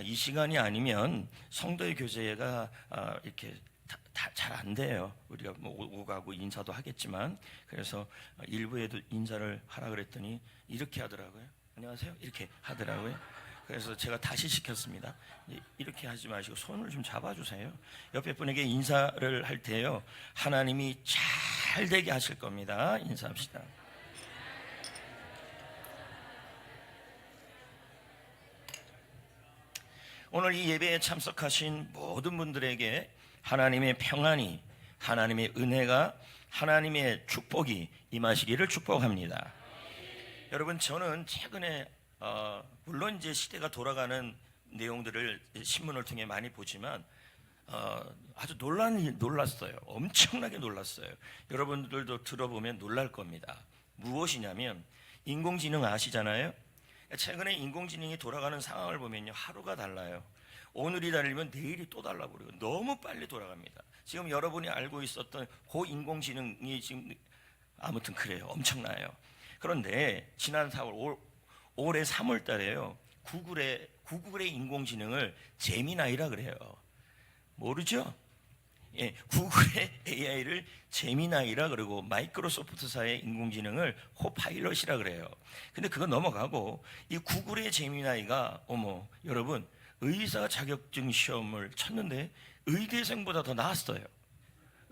이 시간이 아니면 성도의 교제가 이렇게 잘 안 돼요. 우리가 뭐 오고 가고 인사도 하겠지만, 그래서 일부에도 인사를 하라 그랬더니 이렇게 하더라고요. 안녕하세요 이렇게 하더라고요. 그래서 제가 다시 시켰습니다. 이렇게 하지 마시고 손을 좀 잡아주세요. 옆에 분에게 인사를 할 때요, 하나님이 잘 되게 하실 겁니다. 인사합시다. 오늘 이 예배에 참석하신 모든 분들에게 하나님의 평안이, 하나님의 은혜가, 하나님의 축복이 임하시기를 축복합니다. 여러분, 저는 최근에 물론 이제 시대가 돌아가는 내용들을 신문을 통해 많이 보지만 아주 놀랐어요. 엄청나게 놀랐어요. 여러분들도 들어보면 놀랄 겁니다. 무엇이냐면, 인공지능 아시잖아요? 최근에 인공지능이 돌아가는 상황을 보면요, 하루가 달라요. 오늘이 달리면 내일이 또 달라버리고 너무 빨리 돌아갑니다. 지금 여러분이 알고 있었던 그 인공지능이 지금 아무튼 그래요. 엄청나요. 그런데 지난 4월, 올해 3월 달에요, 구글의 인공지능을 제미나이라 그래요. 모르죠? 예, 구글의 AI를 제미나이라 그러고 마이크로소프트사의 인공지능을 코파일럿이라 그래요. 근데 그거 넘어가고 이 구글의 제미나이가 여러분, 의사 자격증 시험을 쳤는데 의대생보다 더 나았어요.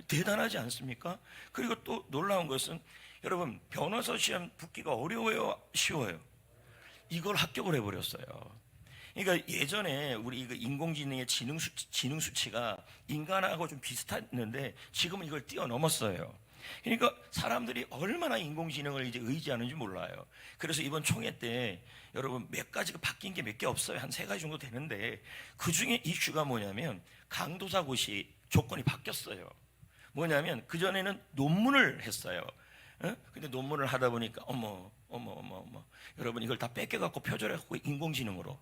대단하지 않습니까? 그리고 또 놀라운 것은, 여러분, 변호사 시험 붙기가 어려워요, 쉬워요? 이걸 합격을 해버렸어요. 그러니까 예전에 우리 인공지능의 지능 수치가 인간하고 좀 비슷했는데 지금은 이걸 뛰어넘었어요. 그러니까 사람들이 얼마나 인공지능을 이제 의지하는지 몰라요. 그래서 이번 총회 때 여러분, 몇 가지가 바뀐 게 몇 개 없어요. 한 3가지 정도 되는데, 그 중에 이슈가 뭐냐면 강도사고시 조건이 바뀌었어요. 뭐냐면 그전에는 논문을 했어요. 근데 논문을 하다 보니까 어머 여러분, 이걸 다 뺏겨갖고 표절해갖고 인공지능으로.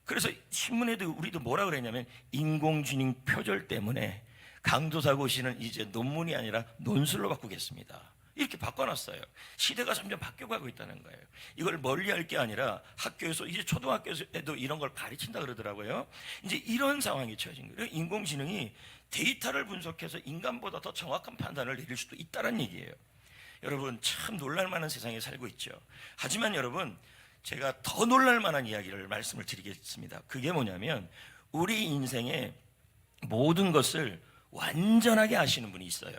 그래서 신문에도 우리도 뭐라 그랬냐면, 인공지능 표절 때문에 강도사고시는 이제 논문이 아니라 논술로 바꾸겠습니다. 이렇게 바꿔놨어요. 시대가 점점 바뀌어가고 있다는 거예요. 이걸 멀리할 게 아니라 학교에서, 이제 초등학교에도 이런 걸 가르친다 그러더라고요. 이제 이런 상황이 처해진 거예요. 인공지능이 데이터를 분석해서 인간보다 더 정확한 판단을 내릴 수도 있다는 얘기예요. 여러분, 참 놀랄만한 세상에 살고 있죠. 하지만 여러분, 제가 더 놀랄만한 이야기를 말씀을 드리겠습니다. 그게 뭐냐면, 우리 인생의 모든 것을 완전하게 아시는 분이 있어요.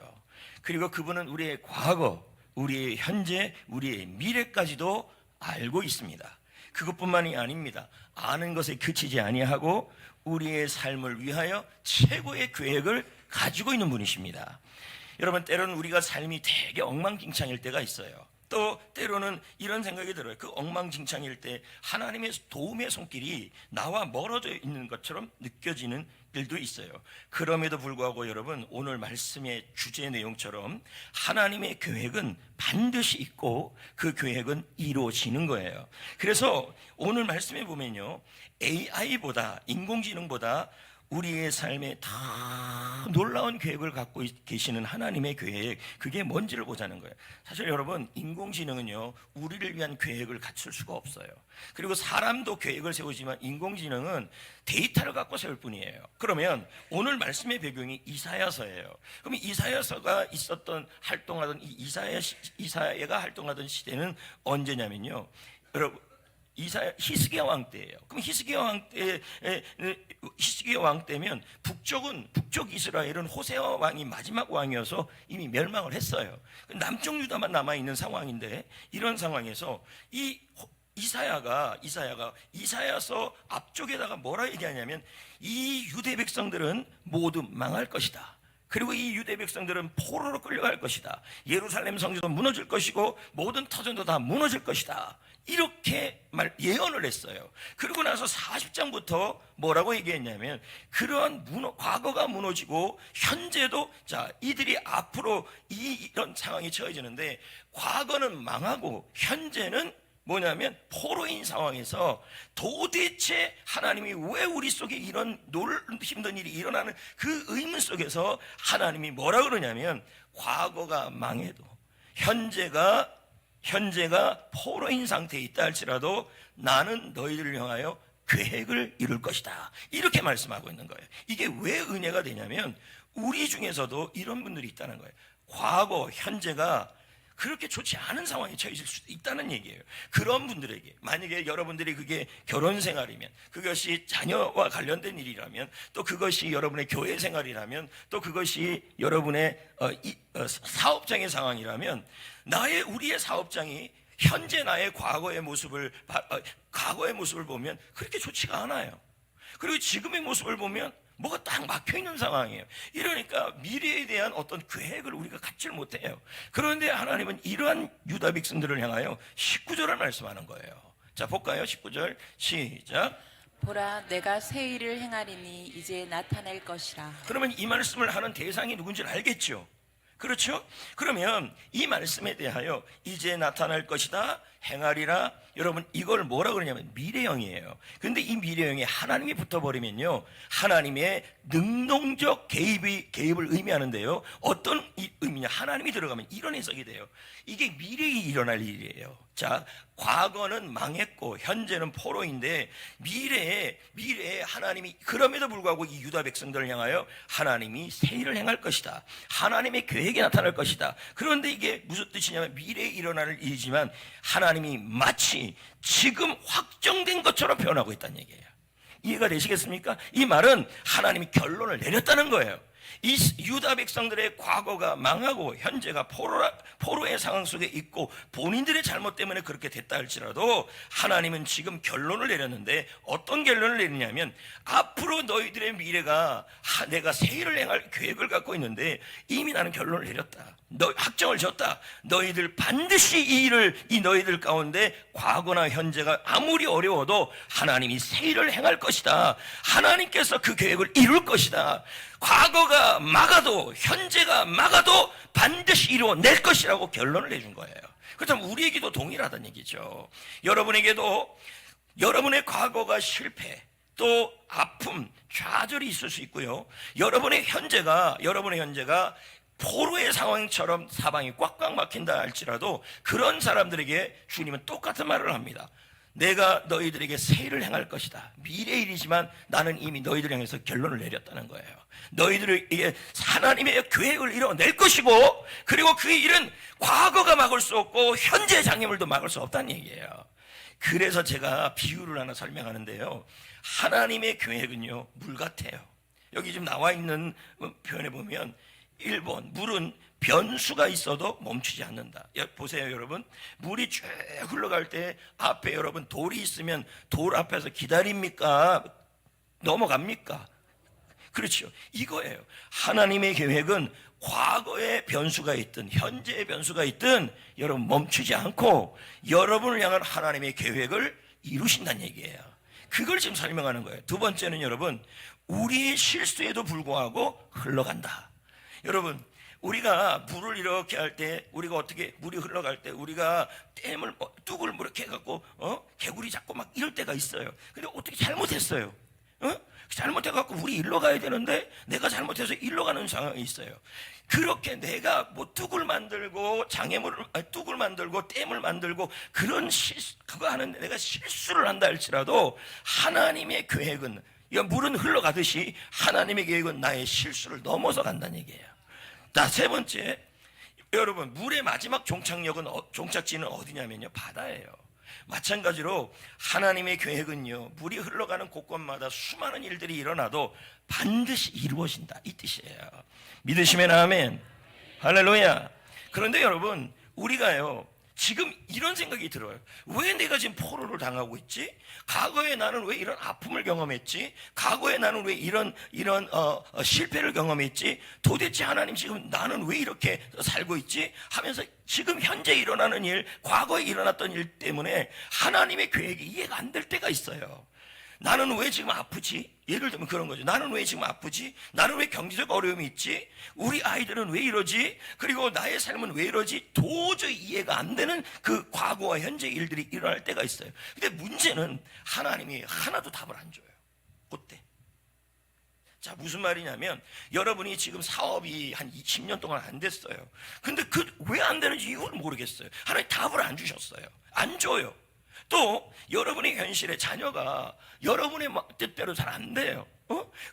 그리고 그분은 우리의 과거, 우리의 현재, 우리의 미래까지도 알고 있습니다. 그것뿐만이 아닙니다. 아는 것에 그치지 아니하고 우리의 삶을 위하여 최고의 계획을 가지고 있는 분이십니다. 여러분, 때로는 우리가 삶이 되게 엉망진창일 때가 있어요. 또 때로는 이런 생각이 들어요. 그 엉망진창일 때 하나님의 도움의 손길이 나와 멀어져 있는 것처럼 느껴지는 일도 있어요. 그럼에도 불구하고 여러분, 오늘 말씀의 주제 내용처럼 하나님의 계획은 반드시 있고 그 계획은 이루어지는 거예요. 그래서 오늘 말씀에 보면요, AI보다, 인공지능보다 우리의 삶에 더 놀라운 계획을 갖고 계시는 하나님의 계획, 그게 뭔지를 보자는 거예요. 사실 여러분, 인공지능은요, 우리를 위한 계획을 갖출 수가 없어요. 그리고 사람도 계획을 세우지만 인공지능은 데이터를 갖고 세울 뿐이에요. 그러면 오늘 말씀의 배경이 이사야서예요. 그럼 이사야서가 활동하던 이사야가 활동하던 시대는 언제냐면요, 여러분, 히스기야 왕 때예요. 그럼 히스기야 왕 때면 북쪽 이스라엘은 호세아 왕이 마지막 왕이어서 이미 멸망을 했어요. 남쪽 유다만 남아 있는 상황인데, 이런 상황에서 이사야가 이사야서 앞쪽에다가 뭐라 얘기하냐면, 이 유대 백성들은 모두 망할 것이다. 그리고 이 유대 백성들은 포로로 끌려갈 것이다. 예루살렘 성전도 무너질 것이고 모든 터전도 다 무너질 것이다. 이렇게 예언을 했어요. 그러고 나서 40장부터 뭐라고 얘기했냐면, 그러한 과거가 무너지고 현재도, 이들이 앞으로 이런 상황이 처해지는데, 과거는 망하고 현재는 뭐냐면 포로인 상황에서 도대체 하나님이 왜 우리 속에 이런 힘든 일이 일어나는 그 의문 속에서 하나님이 뭐라 그러냐면, 과거가 망해도 현재가 포로인 상태에 있다 할지라도 나는 너희들을 향하여 계획을 이룰 것이다. 이렇게 말씀하고 있는 거예요. 이게 왜 은혜가 되냐면 우리 중에서도 이런 분들이 있다는 거예요. 과거, 현재가 그렇게 좋지 않은 상황에 처해질 수도 있다는 얘기예요. 그런 분들에게 만약에 여러분들이 그게 결혼 생활이면, 그것이 자녀와 관련된 일이라면, 또 그것이 여러분의 교회 생활이라면, 또 그것이 여러분의 사업장의 상황이라면, 우리의 사업장이 현재 나의 과거의 모습을 보면 그렇게 좋지가 않아요. 그리고 지금의 모습을 보면 뭐가 딱 막혀있는 상황이에요. 이러니까 미래에 대한 어떤 계획을 우리가 갖지를 못해요. 그런데 하나님은 이러한 유다 백성들을 향하여 19절을 말씀하는 거예요. 자, 볼까요? 19절 시작. 보라, 내가 새 일을 행하리니 이제 나타낼 것이라. 그러면 이 말씀을 하는 대상이 누군지를 알겠죠? 그렇죠? 그러면 이 말씀에 대하여 이제 나타날 것이다, 행하리라, 여러분 이걸 뭐라 그러냐면 미래형이에요. 근데 이 미래형에 하나님이 붙어버리면요, 하나님의 능동적 개입을 의미하는데요, 어떤 의미냐, 하나님이 들어가면 이런 해석이 돼요. 이게 미래에 일어날 일이에요. 자, 과거는 망했고 현재는 포로인데 미래에 하나님이, 그럼에도 불구하고 이 유다 백성들을 향하여 하나님이 새 일을 행할 것이다, 하나님의 계획이 나타날 것이다. 그런데 이게 무슨 뜻이냐면 미래에 일어날 일이지만 하나님이 마치 지금 확정된 것처럼 표현하고 있다는 얘기예요. 이해가 되시겠습니까? 이 말은 하나님이 결론을 내렸다는 거예요. 이 유다 백성들의 과거가 망하고 현재가 포로의 상황 속에 있고 본인들의 잘못 때문에 그렇게 됐다 할지라도 하나님은 지금 결론을 내렸는데, 어떤 결론을 내리냐면 앞으로 너희들의 미래가 내가 새 일을 행할 계획을 갖고 있는데 이미 나는 결론을 내렸다, 확정을 졌다. 너희들 반드시 이 너희들 가운데 과거나 현재가 아무리 어려워도 하나님이 새 일을 행할 것이다. 하나님께서 그 계획을 이룰 것이다. 과거가 막아도 현재가 막아도 반드시 이루어낼 것이라고 결론을 내준 거예요. 그렇다면 우리에게도 동일하다는 얘기죠. 여러분에게도 여러분의 과거가 실패, 또 아픔, 좌절이 있을 수 있고요, 여러분의 현재가 포로의 상황처럼 사방이 꽉꽉 막힌다 할지라도 그런 사람들에게 주님은 똑같은 말을 합니다. 내가 너희들에게 새 일을 행할 것이다. 미래의 일이지만 나는 이미 너희들을 향해서 결론을 내렸다는 거예요. 너희들에게 하나님의 계획을 이뤄낼 것이고, 그리고 그 일은 과거가 막을 수 없고 현재 장애물도 막을 수 없다는 얘기예요. 그래서 제가 비유를 하나 설명하는데요, 하나님의 계획은요 물 같아요. 여기 지금 나와 있는 표현에 보면 1번, 물은 변수가 있어도 멈추지 않는다. 보세요 여러분, 물이 쭉 흘러갈 때 앞에 여러분 돌이 있으면 돌 앞에서 기다립니까? 넘어갑니까? 그렇죠. 이거예요. 하나님의 계획은 과거의 변수가 있든 현재의 변수가 있든 여러분 멈추지 않고 여러분을 향한 하나님의 계획을 이루신다는 얘기예요. 그걸 지금 설명하는 거예요. 두 번째는 여러분, 우리의 실수에도 불구하고 흘러간다. 여러분, 우리가 물을 이렇게 할 때, 우리가 어떻게 물이 흘러갈 때 우리가 댐을 뚝을 이렇게 해갖고 개구리 잡고 막 이럴 때가 있어요. 근데 어떻게 잘못했어요. 잘못해갖고 물이 일로 가야 되는데 내가 잘못해서 일로 가는 상황이 있어요. 그렇게 내가 뚝을 만들고 뚝을 만들고 댐을 만들고 그거 하는데 내가 실수를 한다 할지라도 하나님의 계획은, 물은 흘러가듯이 하나님의 계획은 나의 실수를 넘어서 간다는 얘기예요. 자, 세 번째, 여러분 물의 마지막 종착지는 어디냐면요, 바다예요. 마찬가지로 하나님의 계획은요, 물이 흘러가는 곳곳마다 수많은 일들이 일어나도 반드시 이루어진다, 이 뜻이에요. 믿으시면 아멘. 할렐루야. 그런데 여러분, 우리가요 지금 이런 생각이 들어요. 왜 내가 지금 포로를 당하고 있지? 과거에 나는 왜 이런 아픔을 경험했지? 과거에 나는 왜 이런 실패를 경험했지? 도대체 하나님 지금 나는 왜 이렇게 살고 있지? 하면서 지금 현재 일어나는 일, 과거에 일어났던 일 때문에 하나님의 계획이 이해가 안 될 때가 있어요. 나는 왜 지금 아프지? 예를 들면 그런 거죠. 나는 왜 지금 아프지? 나는 왜 경제적 어려움이 있지? 우리 아이들은 왜 이러지? 그리고 나의 삶은 왜 이러지? 도저히 이해가 안 되는 그 과거와 현재 일들이 일어날 때가 있어요. 근데 문제는 하나님이 하나도 답을 안 줘요. 그때. 자, 무슨 말이냐면 여러분이 지금 사업이 한 20년 동안 안 됐어요. 근데 왜 안 되는지 이유를 모르겠어요. 하나님 답을 안 주셨어요. 안 줘요. 또 여러분의 현실에 자녀가 여러분의 뜻대로 잘 안 돼요.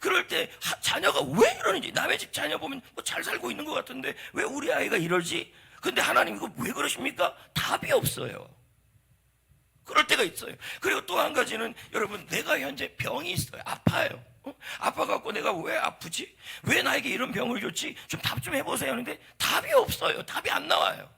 그럴 때 자녀가 왜 이러는지, 남의 집 자녀 보면 뭐 잘 살고 있는 것 같은데 왜 우리 아이가 이러지? 근데 하나님 이거 왜 그러십니까? 답이 없어요. 그럴 때가 있어요. 그리고 또 한 가지는 여러분, 내가 현재 병이 있어요. 아파요. 아파갖고 내가 왜 아프지? 왜 나에게 이런 병을 줬지? 좀 답 좀 해보세요 하는데 답이 없어요. 답이 안 나와요.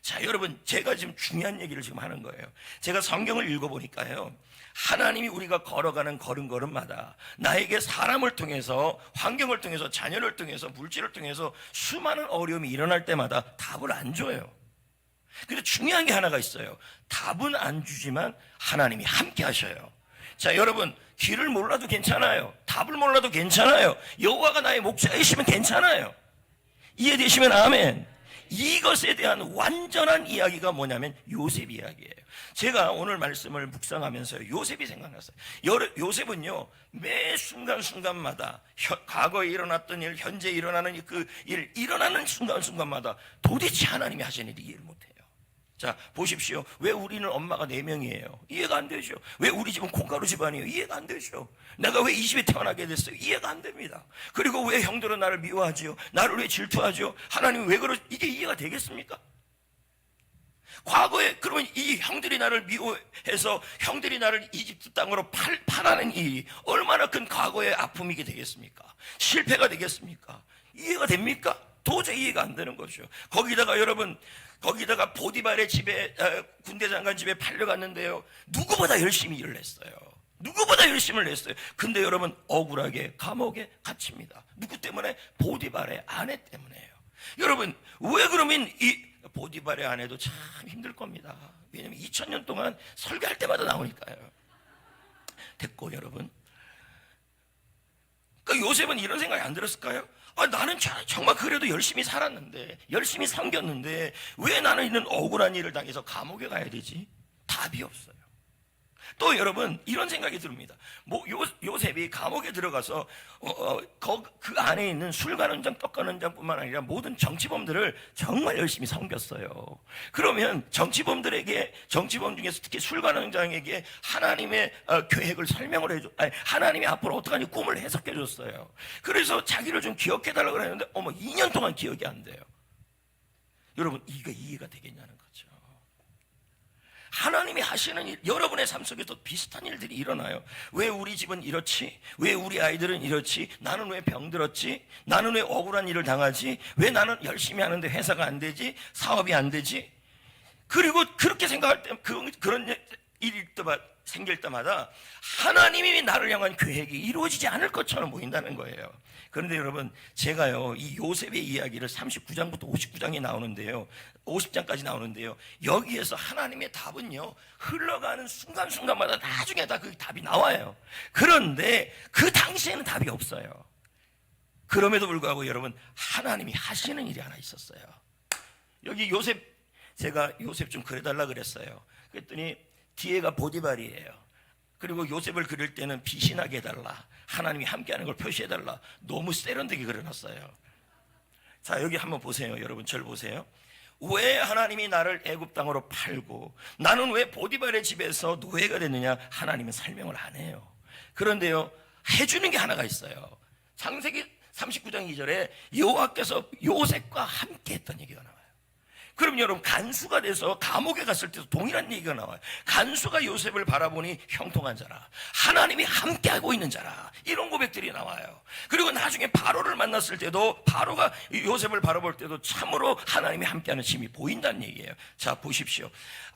자, 여러분, 제가 지금 중요한 얘기를 지금 하는 거예요. 제가 성경을 읽어보니까요, 하나님이 우리가 걸어가는 걸음걸음마다 나에게 사람을 통해서, 환경을 통해서, 자녀를 통해서, 물질을 통해서 수많은 어려움이 일어날 때마다 답을 안 줘요. 근데 중요한 게 하나가 있어요. 답은 안 주지만 하나님이 함께 하셔요. 자, 여러분, 길을 몰라도 괜찮아요. 답을 몰라도 괜찮아요. 여호와가 나의 목자이시면 괜찮아요. 이해되시면 아멘. 이것에 대한 완전한 이야기가 뭐냐면 요셉 이야기예요. 제가 오늘 말씀을 묵상하면서 요셉이 생각났어요. 요셉은요, 매 순간순간마다 과거에 일어났던 일, 현재 일어나는 그 일, 일어나는 순간순간마다 도대체 하나님이 하신 일을 이해를 못해요. 자, 보십시오. 왜 우리는 엄마가 4명이에요? 이해가 안 되죠. 왜 우리 집은 콩가루 집안이에요? 이해가 안 되죠. 내가 왜 이 집에 태어나게 됐어요? 이해가 안 됩니다. 그리고 왜 형들은 나를 미워하지요? 나를 왜 질투하죠? 하나님은 왜 이게 이해가 되겠습니까? 과거에 그러면 이 형들이 나를 미워해서 형들이 나를 이집트 땅으로 팔아낸 일이 얼마나 큰 과거의 아픔이게 되겠습니까? 실패가 되겠습니까? 이해가 됩니까? 도저히 이해가 안 되는 거죠. 거기다가 여러분, 거기다가 보디발의 집에, 군대 장관 집에 팔려갔는데요, 누구보다 열심히 일을 했어요. 누구보다 열심히 했어요. 근데 여러분, 억울하게 감옥에 갇힙니다. 누구 때문에? 보디발의 아내 때문에요. 여러분, 왜 그러면 이 보디발의 아내도 참 힘들 겁니다. 왜냐면 2000년 동안 설교할 때마다 나오니까요. 됐고, 여러분, 그러니까 요셉은 이런 생각이 안 들었을까요? 나는 정말 그래도 열심히 살았는데, 열심히 섬겼는데 왜 나는 이런 억울한 일을 당해서 감옥에 가야 되지? 답이 없어요. 또 여러분, 이런 생각이 듭니다. 요셉이 감옥에 들어가서 그 안에 있는 술 가는 장, 떡 가는 장뿐만 아니라 모든 정치범들을 정말 열심히 섬겼어요. 그러면 정치범 중에서 특히 술 가는 장에게 하나님의 계획을 설명을 해줘. 하나님이 앞으로 어떻게 하는지 꿈을 해석해 줬어요. 그래서 자기를 좀 기억해 달라고 했는데 2년 동안 기억이 안 돼요. 여러분, 이게 이해가 되겠냐는 거죠. 하나님이 하시는 일, 여러분의 삶 속에도 비슷한 일들이 일어나요. 왜 우리 집은 이렇지? 왜 우리 아이들은 이렇지? 나는 왜 병들었지? 나는 왜 억울한 일을 당하지? 왜 나는 열심히 하는데 회사가 안 되지? 사업이 안 되지? 그리고 그렇게 생각할 때, 그런 일이 생길 때마다 하나님이 나를 향한 계획이 이루어지지 않을 것처럼 보인다는 거예요. 그런데 여러분, 제가요, 이 요셉의 이야기를 39장부터 59장에 나오는데요, 50장까지 나오는데요, 여기에서 하나님의 답은요, 흘러가는 순간순간마다 나중에 다 그 답이 나와요. 그런데 그 당시에는 답이 없어요. 그럼에도 불구하고 여러분, 하나님이 하시는 일이 하나 있었어요. 여기 요셉, 제가 요셉 좀 그려달라 그랬어요. 그랬더니 뒤에가 보디발이에요. 그리고 요셉을 그릴 때는 비신하게 해달라, 하나님이 함께하는 걸 표시해달라, 너무 세련되게 그려놨어요. 자, 여기 한번 보세요. 여러분, 절 보세요. 왜 하나님이 나를 애굽 땅으로 팔고 나는 왜 보디발의 집에서 노예가 됐느냐? 하나님은 설명을 안 해요. 그런데요, 해주는 게 하나가 있어요. 창세기 39장 2절에 여호와께서 요셉과 함께 했던 얘기가 나와요. 그럼 여러분, 간수가 돼서 감옥에 갔을 때도 동일한 얘기가 나와요. 간수가 요셉을 바라보니 형통한 자라, 하나님이 함께하고 있는 자라, 이런 고백들이 나와요. 그리고 나중에 바로를 만났을 때도 바로가 요셉을 바라볼 때도 참으로 하나님이 함께하는 힘이 보인다는 얘기예요. 자, 보십시오.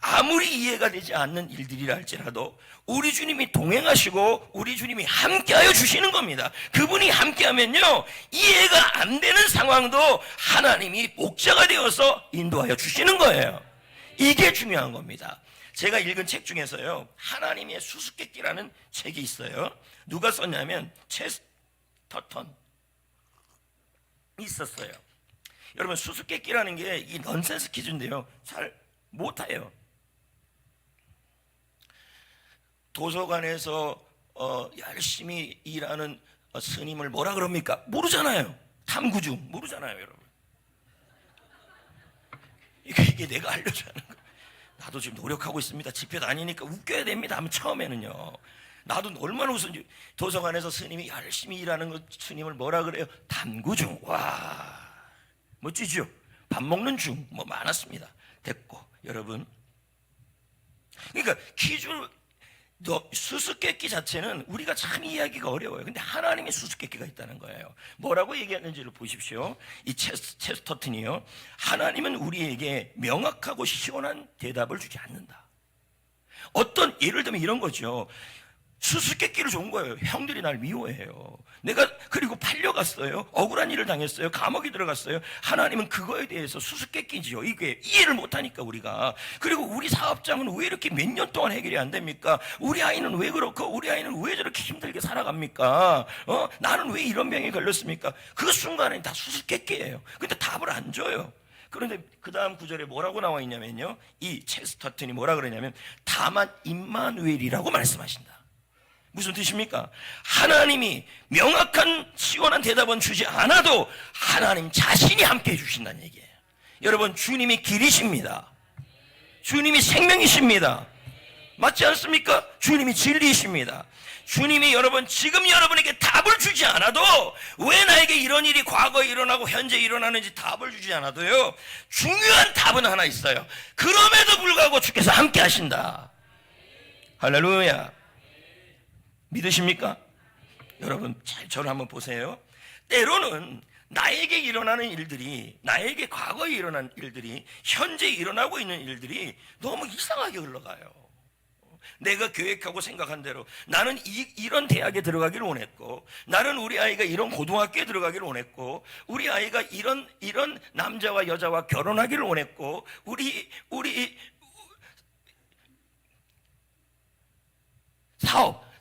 아무리 이해가 되지 않는 일들이라 할지라도 우리 주님이 동행하시고 우리 주님이 함께하여 주시는 겁니다. 그분이 함께하면요, 이해가 안 되는 상황도 하나님이 목자가 되어서 인도하여 주시는 거예요. 이게 중요한 겁니다. 제가 읽은 책 중에서요, 하나님의 수수께끼라는 책이 있어요. 누가 썼냐면 체스터턴 있었어요. 여러분, 수수께끼라는 게 이 넌센스 퀴즈인데요, 잘 못해요. 도서관에서 열심히 일하는 스님을 뭐라 그럽니까? 모르잖아요. 탐구 중 모르잖아요, 여러분. 이게 내가 알려줘야 하는 거예요. 나도 지금 노력하고 있습니다. 집회 다니니까 웃겨야 됩니다 하면 처음에는요, 나도 얼마나 웃은지. 도서관에서 스님이 열심히 일하는 거 스님을 뭐라 그래요? 담구중. 와, 멋지죠? 밥 먹는 중 뭐 많았습니다. 됐고, 여러분, 그러니까 기준 수수께끼 자체는 우리가 참 이해하기가 어려워요. 근데 하나님의 수수께끼가 있다는 거예요. 뭐라고 얘기하는지를 보십시오. 이 체스터튼이요, 하나님은 우리에게 명확하고 시원한 대답을 주지 않는다. 어떤, 예를 들면 이런 거죠. 수수께끼를 준 거예요. 형들이 날 미워해요. 내가 그리고 팔려갔어요. 억울한 일을 당했어요. 감옥에 들어갔어요. 하나님은 그거에 대해서 수수께끼지요. 이게 이해를 못하니까 우리가. 그리고 우리 사업장은 왜 이렇게 몇 년 동안 해결이 안 됩니까? 우리 아이는 왜 그렇고, 우리 아이는 왜 저렇게 힘들게 살아갑니까? 나는 왜 이런 병에 걸렸습니까? 그 순간에 다 수수께끼예요. 근데 답을 안 줘요. 그런데 그 다음 구절에 뭐라고 나와 있냐면요, 이 체스터튼이 뭐라 그러냐면 다만 임마누엘이라고 말씀하신다. 무슨 뜻입니까? 하나님이 명확한 시원한 대답은 주지 않아도 하나님 자신이 함께 해주신다는 얘기예요. 여러분, 주님이 길이십니다. 주님이 생명이십니다. 맞지 않습니까? 주님이 진리이십니다. 주님이 여러분 지금 여러분에게 답을 주지 않아도, 왜 나에게 이런 일이 과거에 일어나고 현재 일어나는지 답을 주지 않아도요, 중요한 답은 하나 있어요. 그럼에도 불구하고 주께서 함께 하신다. 할렐루야. 믿으십니까? 여러분, 잘 저를 한번 보세요. 때로는 나에게 일어나는 일들이, 나에게 과거에 일어난 일들이, 현재 일어나고 있는 일들이 너무 이상하게 흘러가요. 내가 계획하고 생각한 대로 나는 이런 대학에 들어가기를 원했고, 나는 우리 아이가 이런 고등학교에 들어가기를 원했고, 우리 아이가 이런 남자와 여자와 결혼하기를 원했고, 우리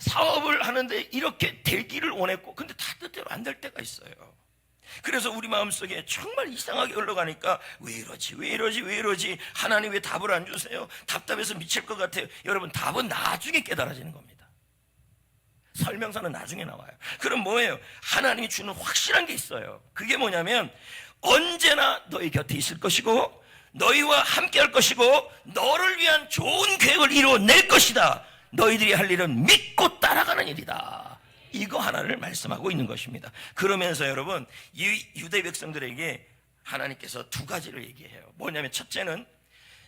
사업을 하는데 이렇게 되기를 원했고, 근데 다 뜻대로 안 될 때가 있어요. 그래서 우리 마음속에 정말 이상하게 흘러가니까 왜 이러지 하나님 왜 답을 안 주세요? 답답해서 미칠 것 같아요. 여러분, 답은 나중에 깨달아지는 겁니다. 설명서는 나중에 나와요. 그럼 뭐예요? 하나님이 주는 확실한 게 있어요. 그게 뭐냐면 언제나 너희 곁에 있을 것이고, 너희와 함께 할 것이고, 너를 위한 좋은 계획을 이루어낼 것이다. 너희들이 할 일은 믿고 따라가는 일이다. 이거 하나를 말씀하고 있는 것입니다. 그러면서 여러분, 이 유대 백성들에게 하나님께서 두 가지를 얘기해요. 뭐냐면, 첫째는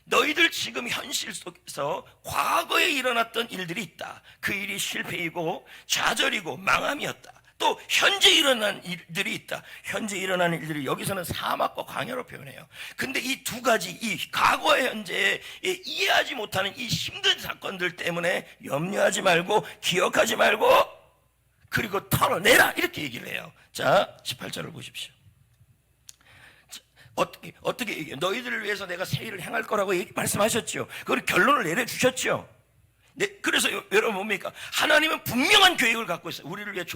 너희들 지금 현실 속에서 과거에 일어났던 일들이 있다. 그 일이 실패이고 좌절이고 망함이었다. 또 현재 일어난 일들이 있다. 현재 일어나는 일들이 여기서는 사막과 광야로 표현해요. 근데 이 두 가지, 이 과거와 현재에 이해하지 못하는 이 힘든 사건들 때문에 염려하지 말고, 기억하지 말고, 그리고 털어내라, 이렇게 얘기를 해요. 자, 18절을 보십시오. 어떻게 얘기해요? 너희들을 위해서 내가 새 일을 행할 거라고 말씀하셨죠. 그걸 결론을 내려주셨죠. 네, 그래서 여러분 뭡니까? 하나님은 분명한 계획을 갖고 있어요. 우리를 위해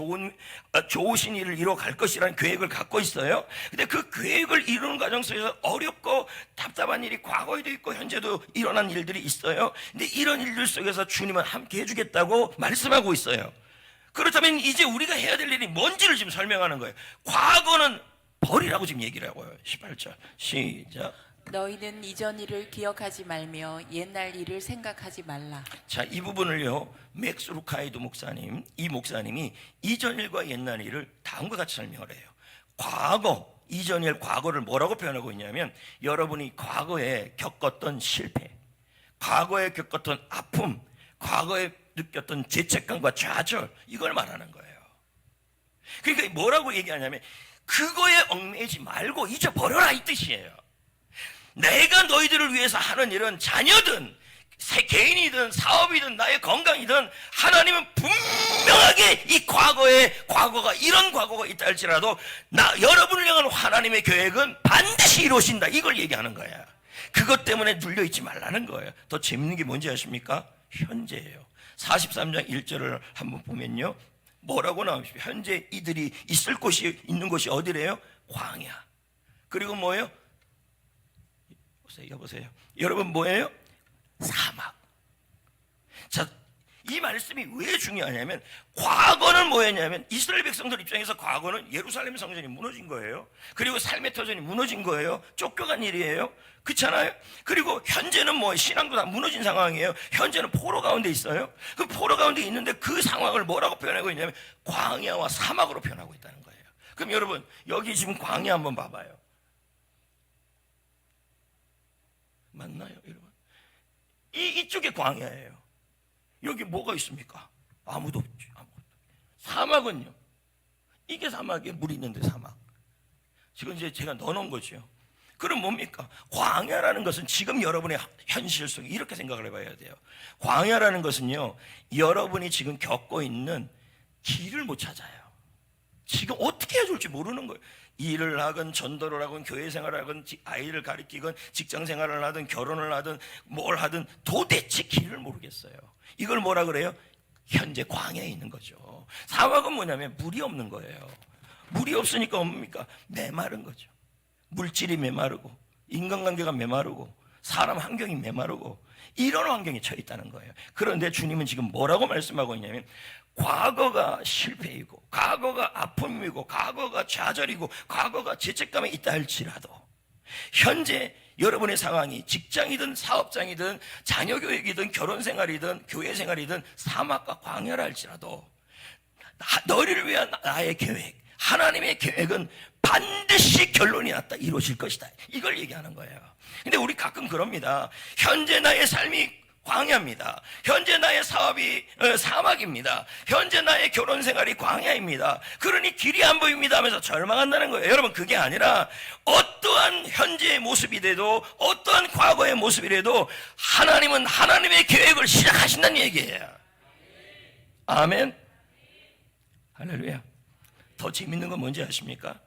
좋으신 일을 이루어 갈 것이라는 계획을 갖고 있어요. 근데 그 계획을 이루는 과정 속에서 어렵고 답답한 일이 과거에도 있고 현재도 일어난 일들이 있어요. 근데 이런 일들 속에서 주님은 함께 해주겠다고 말씀하고 있어요. 그렇다면 이제 우리가 해야 될 일이 뭔지를 지금 설명하는 거예요. 과거는 버리라고 지금 얘기를 하고요. 18절 시작. 너희는 이전 일을 기억하지 말며 옛날 일을 생각하지 말라. 자, 이 부분을요, 맥스 루카이도 목사님, 이 목사님이 이전 일과 옛날 일을 다음과 같이 설명을 해요. 과거, 이전 일, 과거를 뭐라고 표현하고 있냐면, 여러분이 과거에 겪었던 실패, 과거에 겪었던 아픔, 과거에 느꼈던 죄책감과 좌절, 이걸 말하는 거예요. 그러니까 뭐라고 얘기하냐면, 그거에 얽매이지 말고 잊어버려라, 이 뜻이에요. 내가 너희들을 위해서 하는 일은 자녀든 개인이든 사업이든 나의 건강이든, 하나님은 분명하게 이 과거가 이런 과거가 있다 할지라도 여러분을 향한 하나님의 계획은 반드시 이루어진다, 이걸 얘기하는 거야. 그것 때문에 눌려있지 말라는 거예요. 더 재밌는 게 뭔지 아십니까? 현재예요. 43장 1절을 한번 보면요, 뭐라고 나옵니까? 현재 이들이 있는 곳이 어디래요? 광야. 그리고 뭐예요? 여보세요. 여러분, 뭐예요? 사막. 자, 이 말씀이 왜 중요하냐면, 과거는 뭐였냐면 이스라엘 백성들 입장에서 과거는 예루살렘 성전이 무너진 거예요. 그리고 삶의 터전이 무너진 거예요. 쫓겨간 일이에요. 그렇잖아요. 그리고 현재는 뭐 신앙도 다 무너진 상황이에요. 현재는 포로 가운데 있어요. 그 포로 가운데 있는데 그 상황을 뭐라고 표현하고 있냐면 광야와 사막으로 표현하고 있다는 거예요. 그럼 여러분, 여기 지금 광야 한번 봐봐요. 맞나요, 여러분? 이쪽에 광야예요. 여기 뭐가 있습니까? 아무도 없지. 아무것도. 사막은요? 이게 사막이에요. 물 있는데 사막. 지금 이제 제가 넣어놓은 거죠. 그럼 뭡니까? 광야라는 것은 지금 여러분의 현실 속에 이렇게 생각을 해봐야 돼요. 광야라는 것은요, 여러분이 지금 겪고 있는 길을 못 찾아요. 지금 어떻게 해야 될지 모르는 거예요. 일을 하건 전도를 하건 교회 생활을 하건 아이를 가르치건 직장 생활을 하든 결혼을 하든 뭘 하든 도대체 길을 모르겠어요. 이걸 뭐라 그래요? 현재 광야에 있는 거죠. 사막은 뭐냐면 물이 없는 거예요. 물이 없으니까 뭡니까? 메마른 거죠. 물질이 메마르고 인간관계가 메마르고 사람 환경이 메마르고 이런 환경에 처해 있다는 거예요. 그런데 주님은 지금 뭐라고 말씀하고 있냐면, 과거가 실패이고 과거가 아픔이고 과거가 좌절이고 과거가 죄책감에 있다 할지라도 현재 여러분의 상황이 직장이든 사업장이든 자녀 교육이든 결혼 생활이든 교회 생활이든 사막과 광야라 할지라도 너희를 위한 나의 계획, 하나님의 계획은 반드시 결론이 났다, 이루어질 것이다, 이걸 얘기하는 거예요. 근데 우리 가끔 그럽니다. 현재 나의 삶이 광야입니다. 현재 나의 사업이 사막입니다. 현재 나의 결혼 생활이 광야입니다. 그러니 길이 안 보입니다 하면서 절망한다는 거예요. 여러분, 그게 아니라 어떠한 현재의 모습이 돼도 어떠한 과거의 모습이라도 하나님은 하나님의 계획을 시작하신다는 얘기예요. 아멘. 할렐루야. 더 재밌는 건 뭔지 아십니까?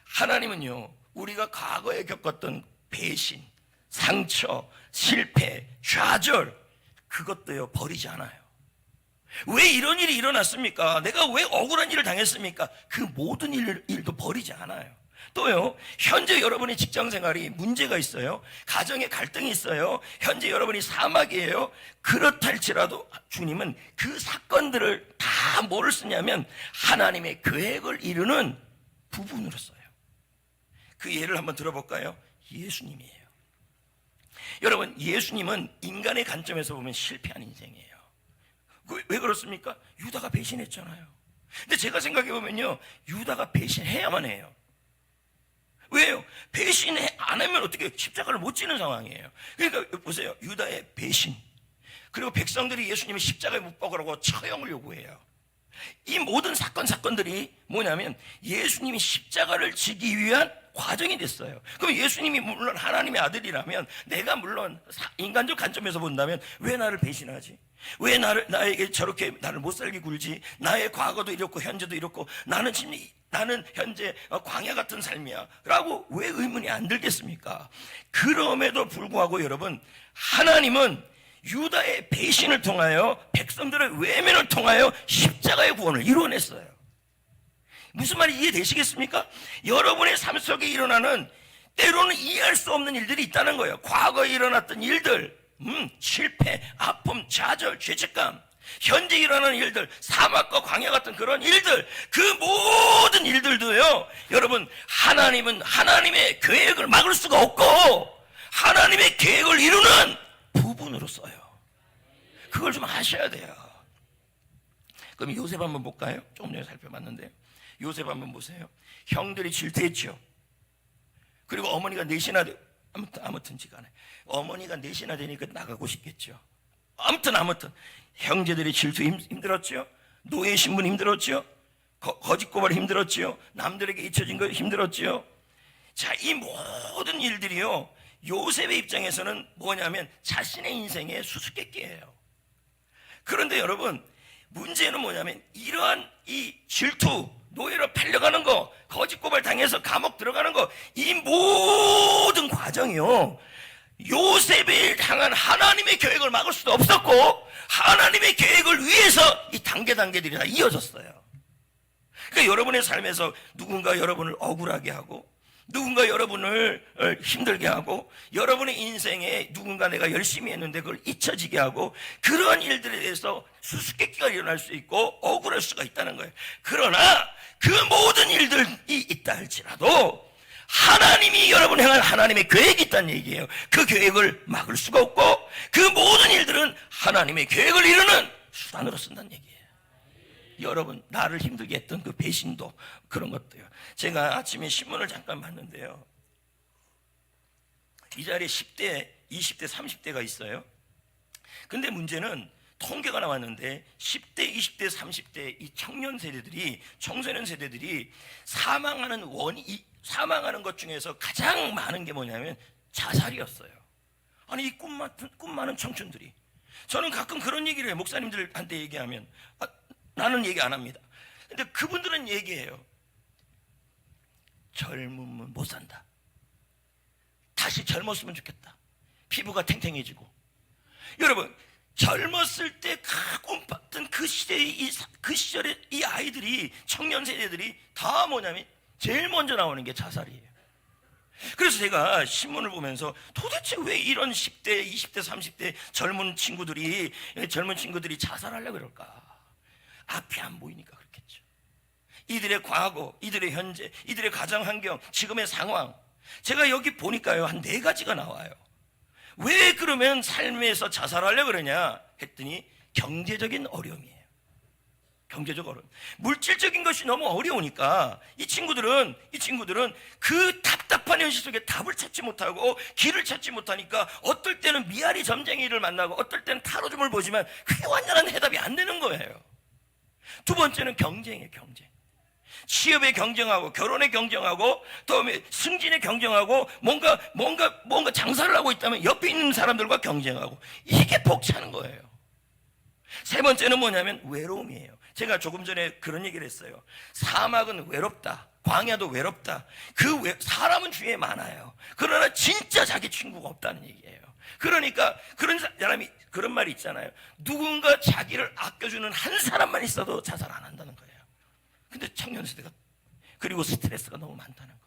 하나님은요, 우리가 과거에 겪었던 배신, 상처, 실패, 좌절, 그것도요 버리지 않아요. 왜 이런 일이 일어났습니까? 내가 왜 억울한 일을 당했습니까? 그 모든 일도 버리지 않아요. 또요, 현재 여러분의 직장 생활이 문제가 있어요. 가정에 갈등이 있어요. 현재 여러분이 사막이에요. 그렇다 할지라도 주님은 그 사건들을 다 뭐를 쓰냐면 하나님의 계획을 이루는 부분으로 써요. 그 예를 한번 들어볼까요? 예수님이에요. 여러분, 예수님은 인간의 관점에서 보면 실패한 인생이에요. 왜 그렇습니까? 유다가 배신했잖아요. 근데 제가 생각해 보면요, 유다가 배신해야만 해요. 왜요? 배신 안 하면 어떻게 십자가를 못 지는 상황이에요. 그러니까 보세요, 유다의 배신, 그리고 백성들이 예수님의 십자가에 못 박으라고 처형을 요구해요. 이 모든 사건들이 뭐냐면 예수님이 십자가를 지기 위한 과정이 됐어요. 그럼 예수님이 물론 하나님의 아들이라면, 내가 물론 인간적 관점에서 본다면 왜 나를 배신하지? 왜 나에게 저렇게 나를 못 살게 굴지? 나의 과거도 이렇고 현재도 이렇고 나는 현재 광야 같은 삶이야 라고 왜 의문이 안 들겠습니까? 그럼에도 불구하고 여러분, 하나님은 유다의 배신을 통하여 백성들의 외면을 통하여 십자가의 구원을 이루어냈어요. 무슨 말이 이해되시겠습니까? 여러분의 삶 속에 일어나는 때로는 이해할 수 없는 일들이 있다는 거예요. 과거에 일어났던 일들, 실패, 아픔, 좌절, 죄책감, 현재 일어나는 일들, 사막과 광야 같은 그런 일들, 그 모든 일들도요, 여러분, 하나님은 하나님의 계획을 막을 수가 없고 하나님의 계획을 이루는 부분으로 써요. 그걸 좀 아셔야 돼요. 그럼 요셉 한번 볼까요? 조금 전에 살펴봤는데 요셉 한번 보세요. 형들이 질투했죠. 그리고 어머니가 넷이나 아무튼지 간에 어머니가 넷이나 되니까 나가고 싶겠죠. 아무튼 형제들이 질투 힘들었죠. 노예 신분 힘들었죠. 거짓 고발 힘들었죠. 남들에게 잊혀진 거 힘들었죠. 자, 이 모든 일들이요, 요셉의 입장에서는 뭐냐면 자신의 인생의 수수께끼예요. 그런데 여러분, 문제는 뭐냐면 이러한 이 질투, 노예로 팔려가는 거, 거짓 고발 당해서 감옥 들어가는 거, 이 모든 과정이요, 요셉을 향한 하나님의 계획을 막을 수도 없었고 하나님의 계획을 위해서 이 단계들이 다 이어졌어요. 그러니까 여러분의 삶에서 누군가 여러분을 억울하게 하고 누군가 여러분을 힘들게 하고 여러분의 인생에 누군가 내가 열심히 했는데 그걸 잊혀지게 하고 그러한 일들에 대해서 수수께끼가 일어날 수 있고 억울할 수가 있다는 거예요. 그러나 그 모든 일들이 있다 할지라도 하나님이 여러분 향한 하나님의 계획이 있다는 얘기예요. 그 계획을 막을 수가 없고 그 모든 일들은 하나님의 계획을 이루는 수단으로 쓴다는 얘기예요. 여러분 나를 힘들게 했던 그 배신도 그런 것도요. 제가 아침에 신문을 잠깐 봤는데요. 이 자리에 10대, 20대, 30대가 있어요. 근데 문제는 통계가 나왔는데 10대, 20대, 30대 이 청년 세대들이, 청소년 세대들이 사망하는 것 중에서 가장 많은 게 뭐냐면 자살이었어요. 아니 이 꿈 많은 청춘들이. 저는 가끔 그런 얘기를 해요. 목사님들한테 얘기하면 나는 얘기 안 합니다. 근데 그분들은 얘기해요. 젊으면 못 산다. 다시 젊었으면 좋겠다. 피부가 탱탱해지고. 여러분 젊었을 때 꿈꿨던 그 시절의 이 아이들이, 청년 세대들이 다 뭐냐면 제일 먼저 나오는 게 자살이에요. 그래서 제가 신문을 보면서 도대체 왜 이런 10대, 20대, 30대 젊은 친구들이 자살하려고 그럴까? 앞이 안 보이니까 그렇겠죠. 이들의 과거, 이들의 현재, 이들의 가정 환경, 지금의 상황. 제가 여기 보니까요, 한 4가지가 나와요. 왜 그러면 삶에서 자살하려고 그러냐 했더니 경제적인 어려움이에요. 경제적 어려움. 물질적인 것이 너무 어려우니까 이 친구들은 그 답답한 현실 속에 답을 찾지 못하고 길을 찾지 못하니까 어떨 때는 미아리 점쟁이를 만나고 어떨 때는 타로점을 보지만 그게 완전한 해답이 안 되는 거예요. 두 번째는 경쟁이에요. 경쟁. 취업에 경쟁하고 결혼에 경쟁하고 또 승진에 경쟁하고 뭔가 장사를 하고 있다면 옆에 있는 사람들과 경쟁하고 이게 벅차는 거예요. 세 번째는 뭐냐면 외로움이에요. 제가 조금 전에 그런 얘기를 했어요. 사막은 외롭다. 광야도 외롭다. 사람은 주위에 많아요. 그러나 진짜 자기 친구가 없다는 얘기예요. 그러니까 그런 사람이 그런 말이 있잖아요. 누군가 자기를 아껴주는 한 사람만 있어도 자살 안 한다는 거예요. 근데 청년 세대가 그리고 스트레스가 너무 많다는 거예요.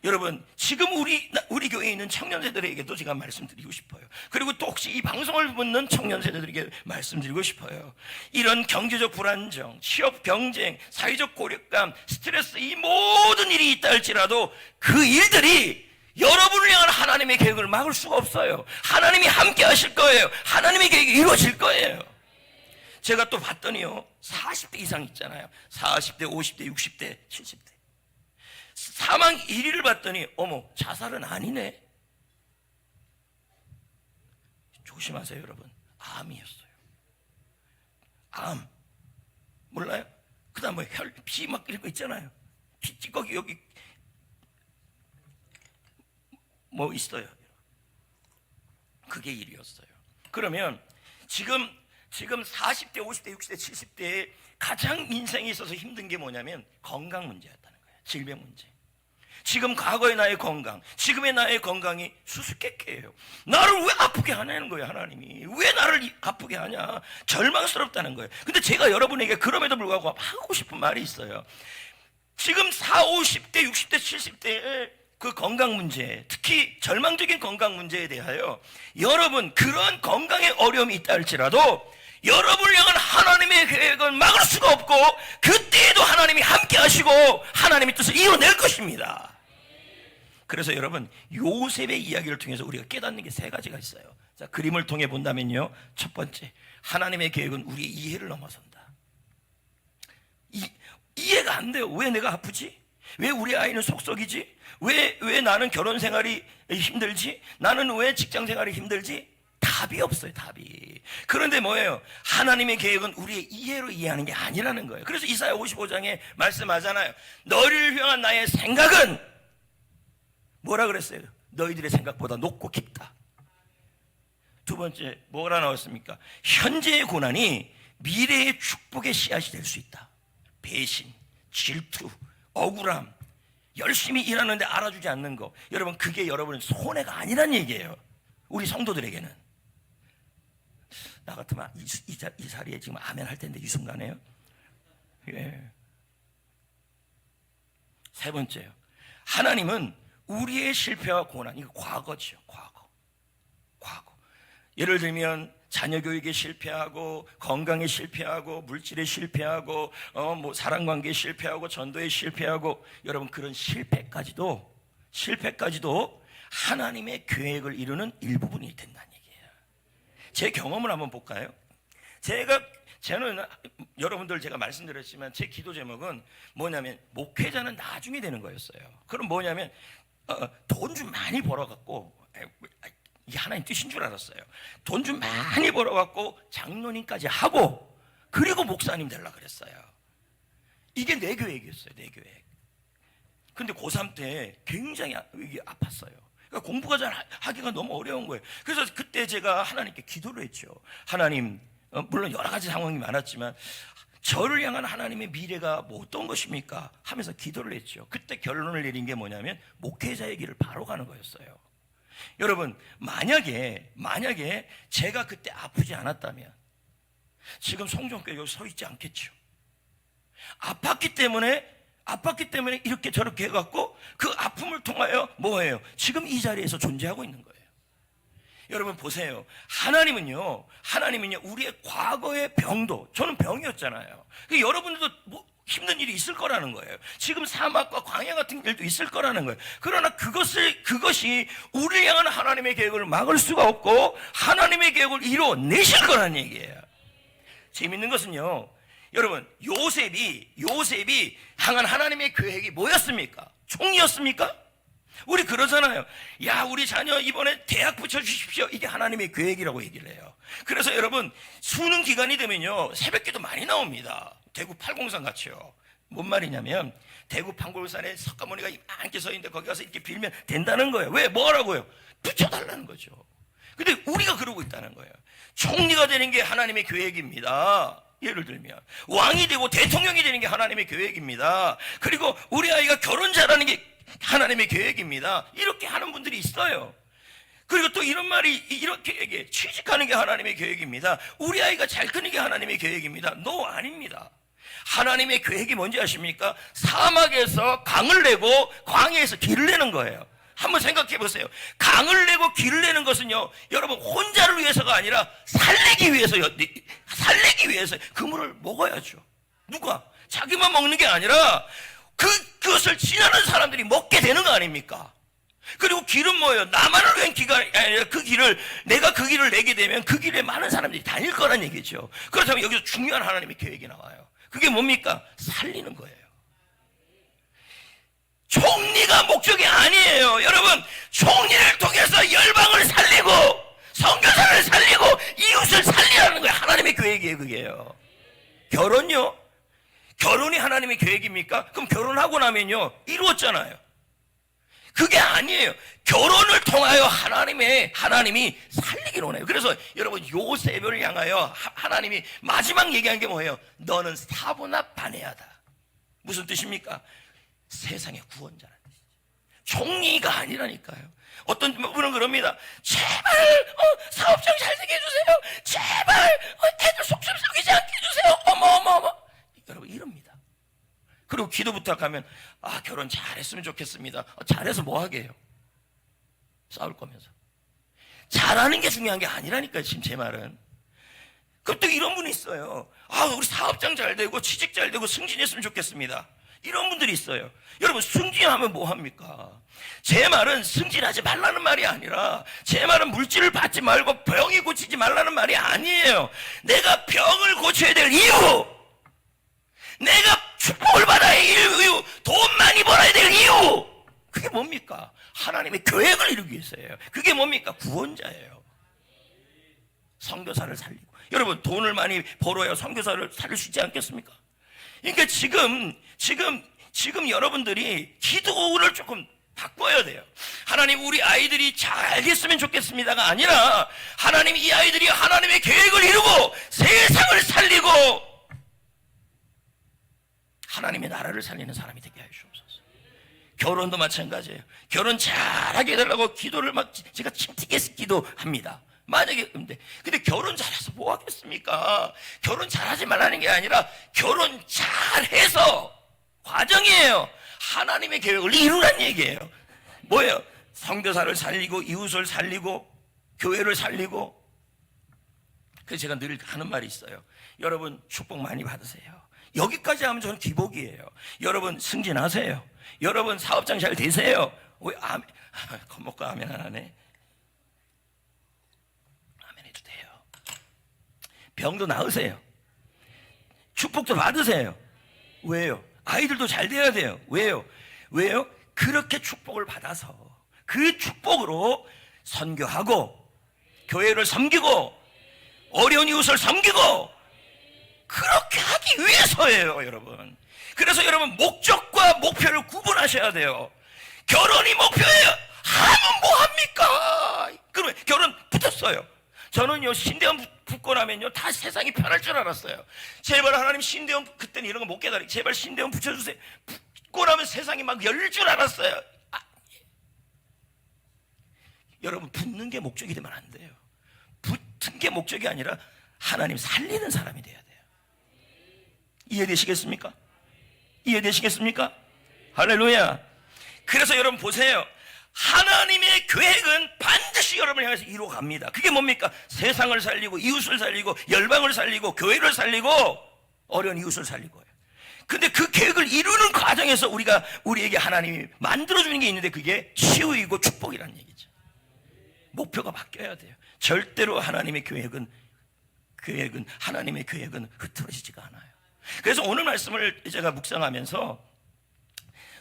여러분 지금 우리 교회에 있는 청년 세대들에게도 제가 말씀드리고 싶어요. 그리고 또 혹시 이 방송을 듣는 청년 세대들에게 말씀드리고 싶어요. 이런 경제적 불안정, 취업 경쟁, 사회적 고립감, 스트레스 이 모든 일이 있다 할지라도 그 일들이 여러분을 향한 하나님의 계획을 막을 수가 없어요. 하나님이 함께 하실 거예요. 하나님의 계획이 이루어질 거예요. 제가 또 봤더니요 40대 이상 있잖아요. 40대, 50대, 60대, 70대 사망 1위를 봤더니 어머 자살은 아니네. 조심하세요 여러분. 암이었어요. 암 몰라요? 그 다음 뭐 피 막 이런 거 있잖아요. 피 찌꺼기 여기 뭐 있어요. 그게 1위였어요. 그러면 지금 40대, 50대, 60대, 70대에 가장 인생에 있어서 힘든 게 뭐냐면 건강 문제였다는 거예요. 질병 문제. 지금 과거의 나의 건강, 지금의 나의 건강이 수수께끼예요. 나를 왜 아프게 하냐는 거예요. 하나님이 왜 나를 아프게 하냐. 절망스럽다는 거예요. 근데 제가 여러분에게 그럼에도 불구하고 하고 싶은 말이 있어요. 지금 40, 50대, 60대, 70대의 그 건강 문제, 특히 절망적인 건강 문제에 대하여 여러분 그런 건강의 어려움이 있다 할지라도 여러분을 향한 하나님의 계획은 막을 수가 없고 그때에도 하나님이 함께 하시고 하나님의 뜻을 이뤄낼 것입니다. 그래서 여러분 요셉의 이야기를 통해서 우리가 깨닫는 게 3가지가 있어요. 자, 그림을 통해 본다면요. 첫 번째, 하나님의 계획은 우리의 이해를 넘어선다. 이해가 안 돼요. 왜 내가 아프지? 왜 우리 아이는 속썩이지? 왜 나는 결혼 생활이 힘들지? 나는 왜 직장 생활이 힘들지? 답이 없어요. 답이. 그런데 뭐예요? 하나님의 계획은 우리의 이해로 이해하는 게 아니라는 거예요. 그래서 이사야 55장에 말씀하잖아요. 너를 향한 나의 생각은 뭐라 그랬어요? 너희들의 생각보다 높고 깊다. 두 번째 뭐라 나왔습니까? 현재의 고난이 미래의 축복의 씨앗이 될 수 있다. 배신, 질투, 억울함, 열심히 일하는데 알아주지 않는 거, 여러분 그게 여러분의 손해가 아니란 얘기예요. 우리 성도들에게는. 나 같으면 이 자리에 지금 아멘 할 텐데 이 순간에요. 예. 세 번째요. 하나님은 우리의 실패와 고난, 이거 과거죠. 과거. 예를 들면 자녀 교육에 실패하고, 건강에 실패하고, 물질에 실패하고, 사랑 관계에 실패하고, 전도에 실패하고, 여러분 그런 실패까지도 하나님의 계획을 이루는 일부분이 된다는 얘기예요. 제 경험을 한번 볼까요? 저는 여러분들 제가 말씀드렸지만 제 기도 제목은 뭐냐면 목회자는 나중에 되는 거였어요. 그럼 뭐냐면 돈 좀 많이 벌어갖고, 이게 하나님 뜻인 줄 알았어요. 돈 좀 많이 벌어갖고 장로님까지 하고 그리고 목사님 되려고 그랬어요. 이게 내 계획이었어요. 내 계획. 근데 고3 때 굉장히 이게 아팠어요. 그러니까 공부가 잘 하기가 너무 어려운 거예요. 그래서 그때 제가 하나님께 기도를 했죠. 하나님, 물론 여러 가지 상황이 많았지만 저를 향한 하나님의 미래가 뭐 어떤 것입니까? 하면서 기도를 했죠. 그때 결론을 내린 게 뭐냐면 목회자의 길을 바로 가는 거였어요. 여러분, 만약에 제가 그때 아프지 않았다면 지금 성전교회 여기 서 있지 않겠죠. 아팠기 때문에 이렇게 저렇게 해갖고 그 아픔을 통하여 뭐예요? 지금 이 자리에서 존재하고 있는 거예요. 여러분 보세요. 하나님은요 우리의 과거의 병도, 저는 병이었잖아요. 여러분들도 힘든 일이 있을 거라는 거예요. 지금 사막과 광야 같은 일도 있을 거라는 거예요. 그러나 그것이 우리를 향한 하나님의 계획을 막을 수가 없고 하나님의 계획을 이루어내실 거라는 얘기예요. 재밌는 것은요, 여러분 요셉이 향한 하나님의 계획이 뭐였습니까? 총리였습니까? 우리 그러잖아요. 야, 우리 자녀 이번에 대학 붙여주십시오. 이게 하나님의 계획이라고 얘기를 해요. 그래서 여러분 수능 기간이 되면요 새벽기도 많이 나옵니다. 대구 팔공산 같이요. 뭔 말이냐면 대구 팔공산에 석가모니가 이만하게 서 있는데 거기 가서 이렇게 빌면 된다는 거예요. 왜? 뭐라고요? 붙여달라는 거죠. 근데 우리가 그러고 있다는 거예요. 총리가 되는 게 하나님의 계획입니다. 예를 들면 왕이 되고 대통령이 되는 게 하나님의 계획입니다. 그리고 우리 아이가 결혼 잘하는 게 하나님의 계획입니다. 이렇게 하는 분들이 있어요. 그리고 또 이런 말이 이렇게 얘기해. 취직하는 게 하나님의 계획입니다. 우리 아이가 잘 크는 게 하나님의 계획입니다. No, 아닙니다. 하나님의 계획이 뭔지 아십니까? 사막에서 강을 내고 광야에서 길을 내는 거예요. 한번 생각해 보세요. 강을 내고 길을 내는 것은요, 여러분 혼자를 위해서가 아니라 살리기 위해서 그물을 먹어야죠. 누가? 자기만 먹는 게 아니라 그것을 지나는 사람들이 먹게 되는 거 아닙니까? 그리고 길은 뭐예요? 나만을 위한 길이 아니라 내가 그 길을 내게 되면 그 길에 많은 사람들이 다닐 거란 얘기죠. 그렇다면 여기서 중요한 하나님의 계획이 나와요. 그게 뭡니까? 살리는 거예요. 총리가 목적이 아니에요. 여러분, 총리를 통해서 열방을 살리고 선교사를 살리고 이웃을 살리라는 거예요. 하나님의 계획이에요. 그게요. 결혼요? 결혼이 하나님의 계획입니까? 그럼 결혼하고 나면요 이루었잖아요. 그게 아니에요. 결혼을 통하여 하나님이 살리기로 원해요. 그래서 여러분 요셉을 향하여 하나님이 마지막 얘기한 게 뭐예요? 너는 사보나 반해하다. 무슨 뜻입니까? 세상의 구원자라는 뜻이죠. 총리가 아니라니까요. 어떤 분은 그럽니다. 제발 사업장 잘 되게 해주세요. 제발 애들 속셈 썩이지 않게 해주세요. 어머. 여러분 이럽니다. 그리고 기도 부탁하면 결혼 잘했으면 좋겠습니다. 잘해서 뭐 하게 해요? 싸울 거면서. 잘하는 게 중요한 게 아니라니까요. 지금 제 말은. 그럼 또 이런 분이 있어요. 우리 사업장 잘 되고 취직 잘 되고 승진했으면 좋겠습니다. 이런 분들이 있어요. 여러분 승진하면 뭐 합니까? 제 말은 승진하지 말라는 말이 아니라, 제 말은 물질을 받지 말고 병이 고치지 말라는 말이 아니에요. 내가 병을 고쳐야 될 이유, 내가 축복을 받아야 할 이유, 돈 많이 벌어야 될 이유, 그게 뭡니까? 하나님의 계획을 이루기 위해서예요. 그게 뭡니까? 구원자예요. 선교사를 살리고. 여러분 돈을 많이 벌어야 선교사를 살릴 수 있지 않겠습니까? 그러니까 지금 여러분들이 기도를 조금 바꿔야 돼요. 하나님 우리 아이들이 잘 됐으면 좋겠습니다가 아니라, 하나님 이 아이들이 하나님의 계획을 이루고 세상을 살리고 하나님의 나라를 살리는 사람이 되게 하시옵소서. 결혼도 마찬가지예요. 결혼 잘하게 해달라고 기도를 제가 침튀게서 기도합니다. 만약에 근데 결혼 잘해서 뭐 하겠습니까? 결혼 잘하지 말라는 게 아니라 결혼 잘해서, 과정이에요. 하나님의 계획을 이루란 얘기예요. 뭐예요? 선교사를 살리고 이웃을 살리고 교회를 살리고. 그래서 제가 늘 하는 말이 있어요. 여러분 축복 많이 받으세요. 여기까지 하면 저는 기복이에요. 여러분 승진하세요. 여러분 사업장 잘 되세요. 왜 아멘? 겁먹고 아멘 안 하네. 아멘 해도 돼요. 병도 나으세요. 축복도 받으세요. 왜요? 아이들도 잘 돼야 돼요. 왜요? 왜요? 그렇게 축복을 받아서 그 축복으로 선교하고 교회를 섬기고 어려운 이웃을 섬기고 그렇게 하기 위해서예요, 여러분. 그래서 여러분 목적과 목표를 구분하셔야 돼요. 결혼이 목표예요. 하면 뭐합니까? 그러면 결혼 붙었어요. 저는요 신대원 붙고 나면요 다 세상이 편할 줄 알았어요. 제발 하나님 신대원, 그때는 이런 거 못 깨달아. 제발 신대원 붙여주세요. 붙고 나면 세상이 막 열 줄 알았어요. 여러분 붙는 게 목적이 되면 안 돼요. 붙은 게 목적이 아니라 하나님 살리는 사람이 돼야 돼요. 이해되시겠습니까? 이해되시겠습니까? 할렐루야. 그래서 여러분 보세요. 하나님의 계획은 반드시 여러분을 향해서 이루어갑니다. 그게 뭡니까? 세상을 살리고 이웃을 살리고 열방을 살리고 교회를 살리고 어려운 이웃을 살리고요. 근데 그 계획을 이루는 과정에서 우리에게 하나님이 만들어주는 게 있는데 그게 치유이고 축복이라는 얘기죠. 목표가 바뀌어야 돼요. 절대로 하나님의 계획은 하나님의 계획은 흐트러지지가 않아요. 그래서 오늘 말씀을 제가 묵상하면서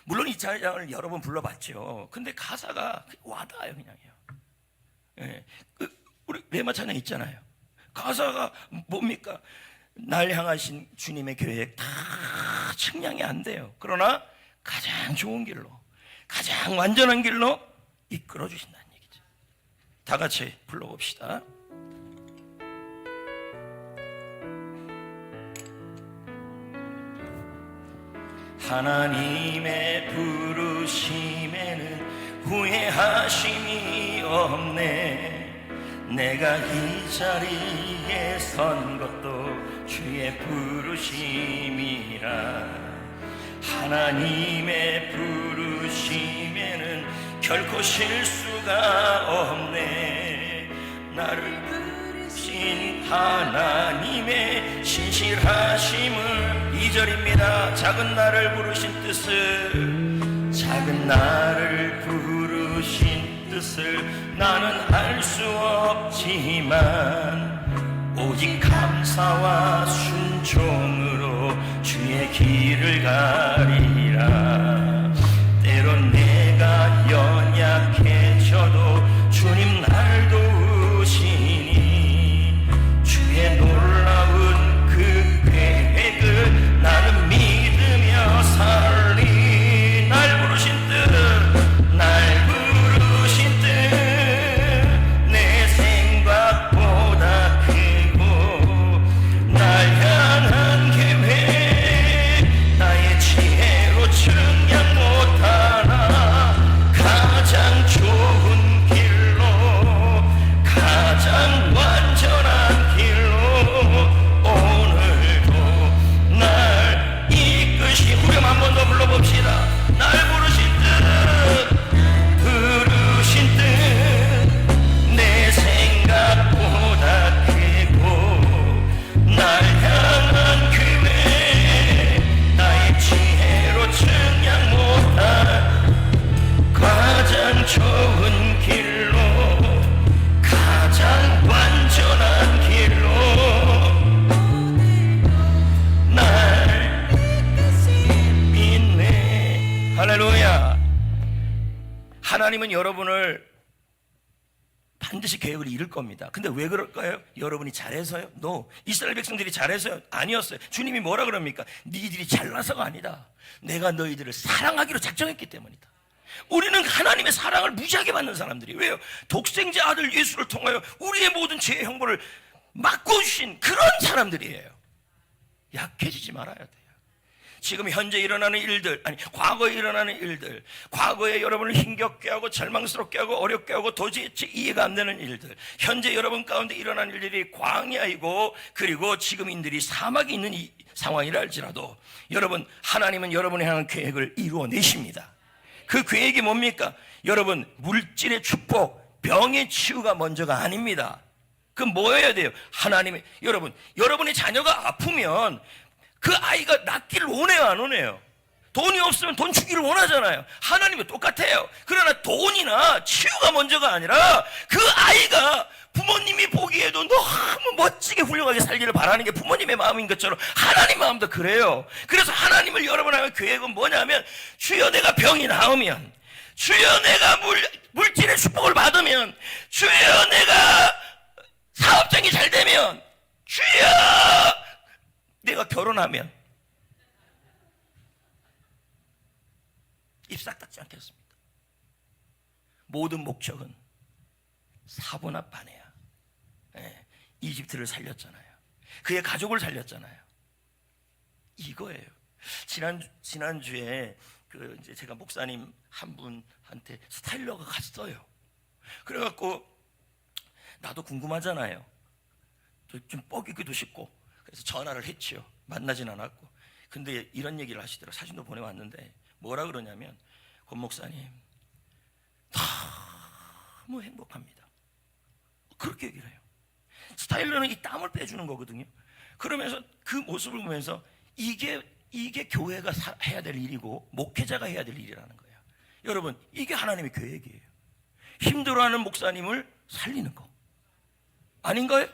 물론 이 찬양을 여러 번 불러봤죠. 근데 가사가 와닿아요, 그냥요. 예. 우리 레마 찬양 있잖아요. 가사가 뭡니까? 날 향하신 주님의 계획 다 측량이 안 돼요. 그러나 가장 좋은 길로, 가장 완전한 길로 이끌어 주신다는 얘기죠. 다 같이 불러봅시다. 하나님의 부르심에는 후회하심이 없네. 내가 이 자리에 선 것도 주의 부르심이라. 하나님의 부르심에는 결코 실수가 없네. 나를 부르신 하나님의 신실하심을 2절입니다. 작은 나를 부르신 뜻을 나는 알 수 없지만 오직 감사와 순종으로 주의 길을 가리라. 때론 내가 연약해져도 주님 날 도우시니 주의 놀라운 그 계획을 나는 믿으며 살리. 날 부르신 뜻 내 생각보다 크고 날 향한 계획 나의 지혜로 측량 못하나. 가장 좋은 길로 가장 완전한 길로 오늘도 날 이끄시. 후렴 한 번 더 불러봅시다. 날 부르신 뜻 내 생각보다 크고 날 향한 계획 나의 지혜로 측량 못한 가장 좋은 길로 가장 완전한 길로 날 믿네. 할렐루야. 하나님은 여러분을 반드시 계획을 이룰 겁니다. 근데 왜 그럴까요? 여러분이 잘해서요? No. 이스라엘 백성들이 잘해서요? 아니었어요. 주님이 뭐라 그럽니까? 니들이 잘나서가 아니다. 내가 너희들을 사랑하기로 작정했기 때문이다. 우리는 하나님의 사랑을 무지하게 받는 사람들이. 왜요? 독생자 아들 예수를 통하여 우리의 모든 죄의 형벌을 맡고 주신 그런 사람들이에요. 약해지지 말아야 돼요. 지금 현재 일어나는 일들, 아니 과거에 일어나는 일들, 과거에 여러분을 힘겹게 하고 절망스럽게 하고 어렵게 하고 도저히 이해가 안 되는 일들, 현재 여러분 가운데 일어나는 일들이 광야이고 그리고 지금인들이 사막에 있는 이 상황이라 할지라도 여러분, 하나님은 여러분이 향한 계획을 이루어내십니다. 그 계획이 뭡니까? 여러분, 물질의 축복, 병의 치유가 먼저가 아닙니다. 그럼 뭐 해야 돼요? 하나님의, 여러분의 자녀가 아프면 그 아이가 낫기를 원해요, 안 원해요? 돈이 없으면 돈 주기를 원하잖아요. 하나님은 똑같아요. 그러나 돈이나 치유가 먼저가 아니라 그 아이가 부모님이 보기에도 너무 멋지게 훌륭하게 살기를 바라는 게 부모님의 마음인 것처럼 하나님 마음도 그래요. 그래서 하나님을 여러분의 계획은 뭐냐면, 주여 내가 병이 나으면, 주여 내가 물질의 축복을 받으면, 주여 내가 사업장이 잘 되면, 주여 내가 결혼하면 입 싹 닫지 않겠습니다. 모든 목적은 사보나 바네야. 이집트를 살렸잖아요. 그의 가족을 살렸잖아요. 이거예요. 지난주에 이제 제가 목사님 한 분한테 스타일러가 갔어요. 그래갖고 나도 궁금하잖아요. 좀 뻐기기도 싶고, 그래서 전화를 했지요. 만나진 않았고. 근데 이런 얘기를 하시더라고요. 사진도 보내왔는데 뭐라 그러냐면, 권 목사님 너무 행복합니다. 그렇게 얘기를 해요. 스타일러는 이 땀을 빼주는 거거든요. 그러면서 그 모습을 보면서 이게 교회가 해야 될 일이고 목회자가 해야 될 일이라는 거예요. 여러분, 이게 하나님의 계획이에요. 힘들어하는 목사님을 살리는 거 아닌가요?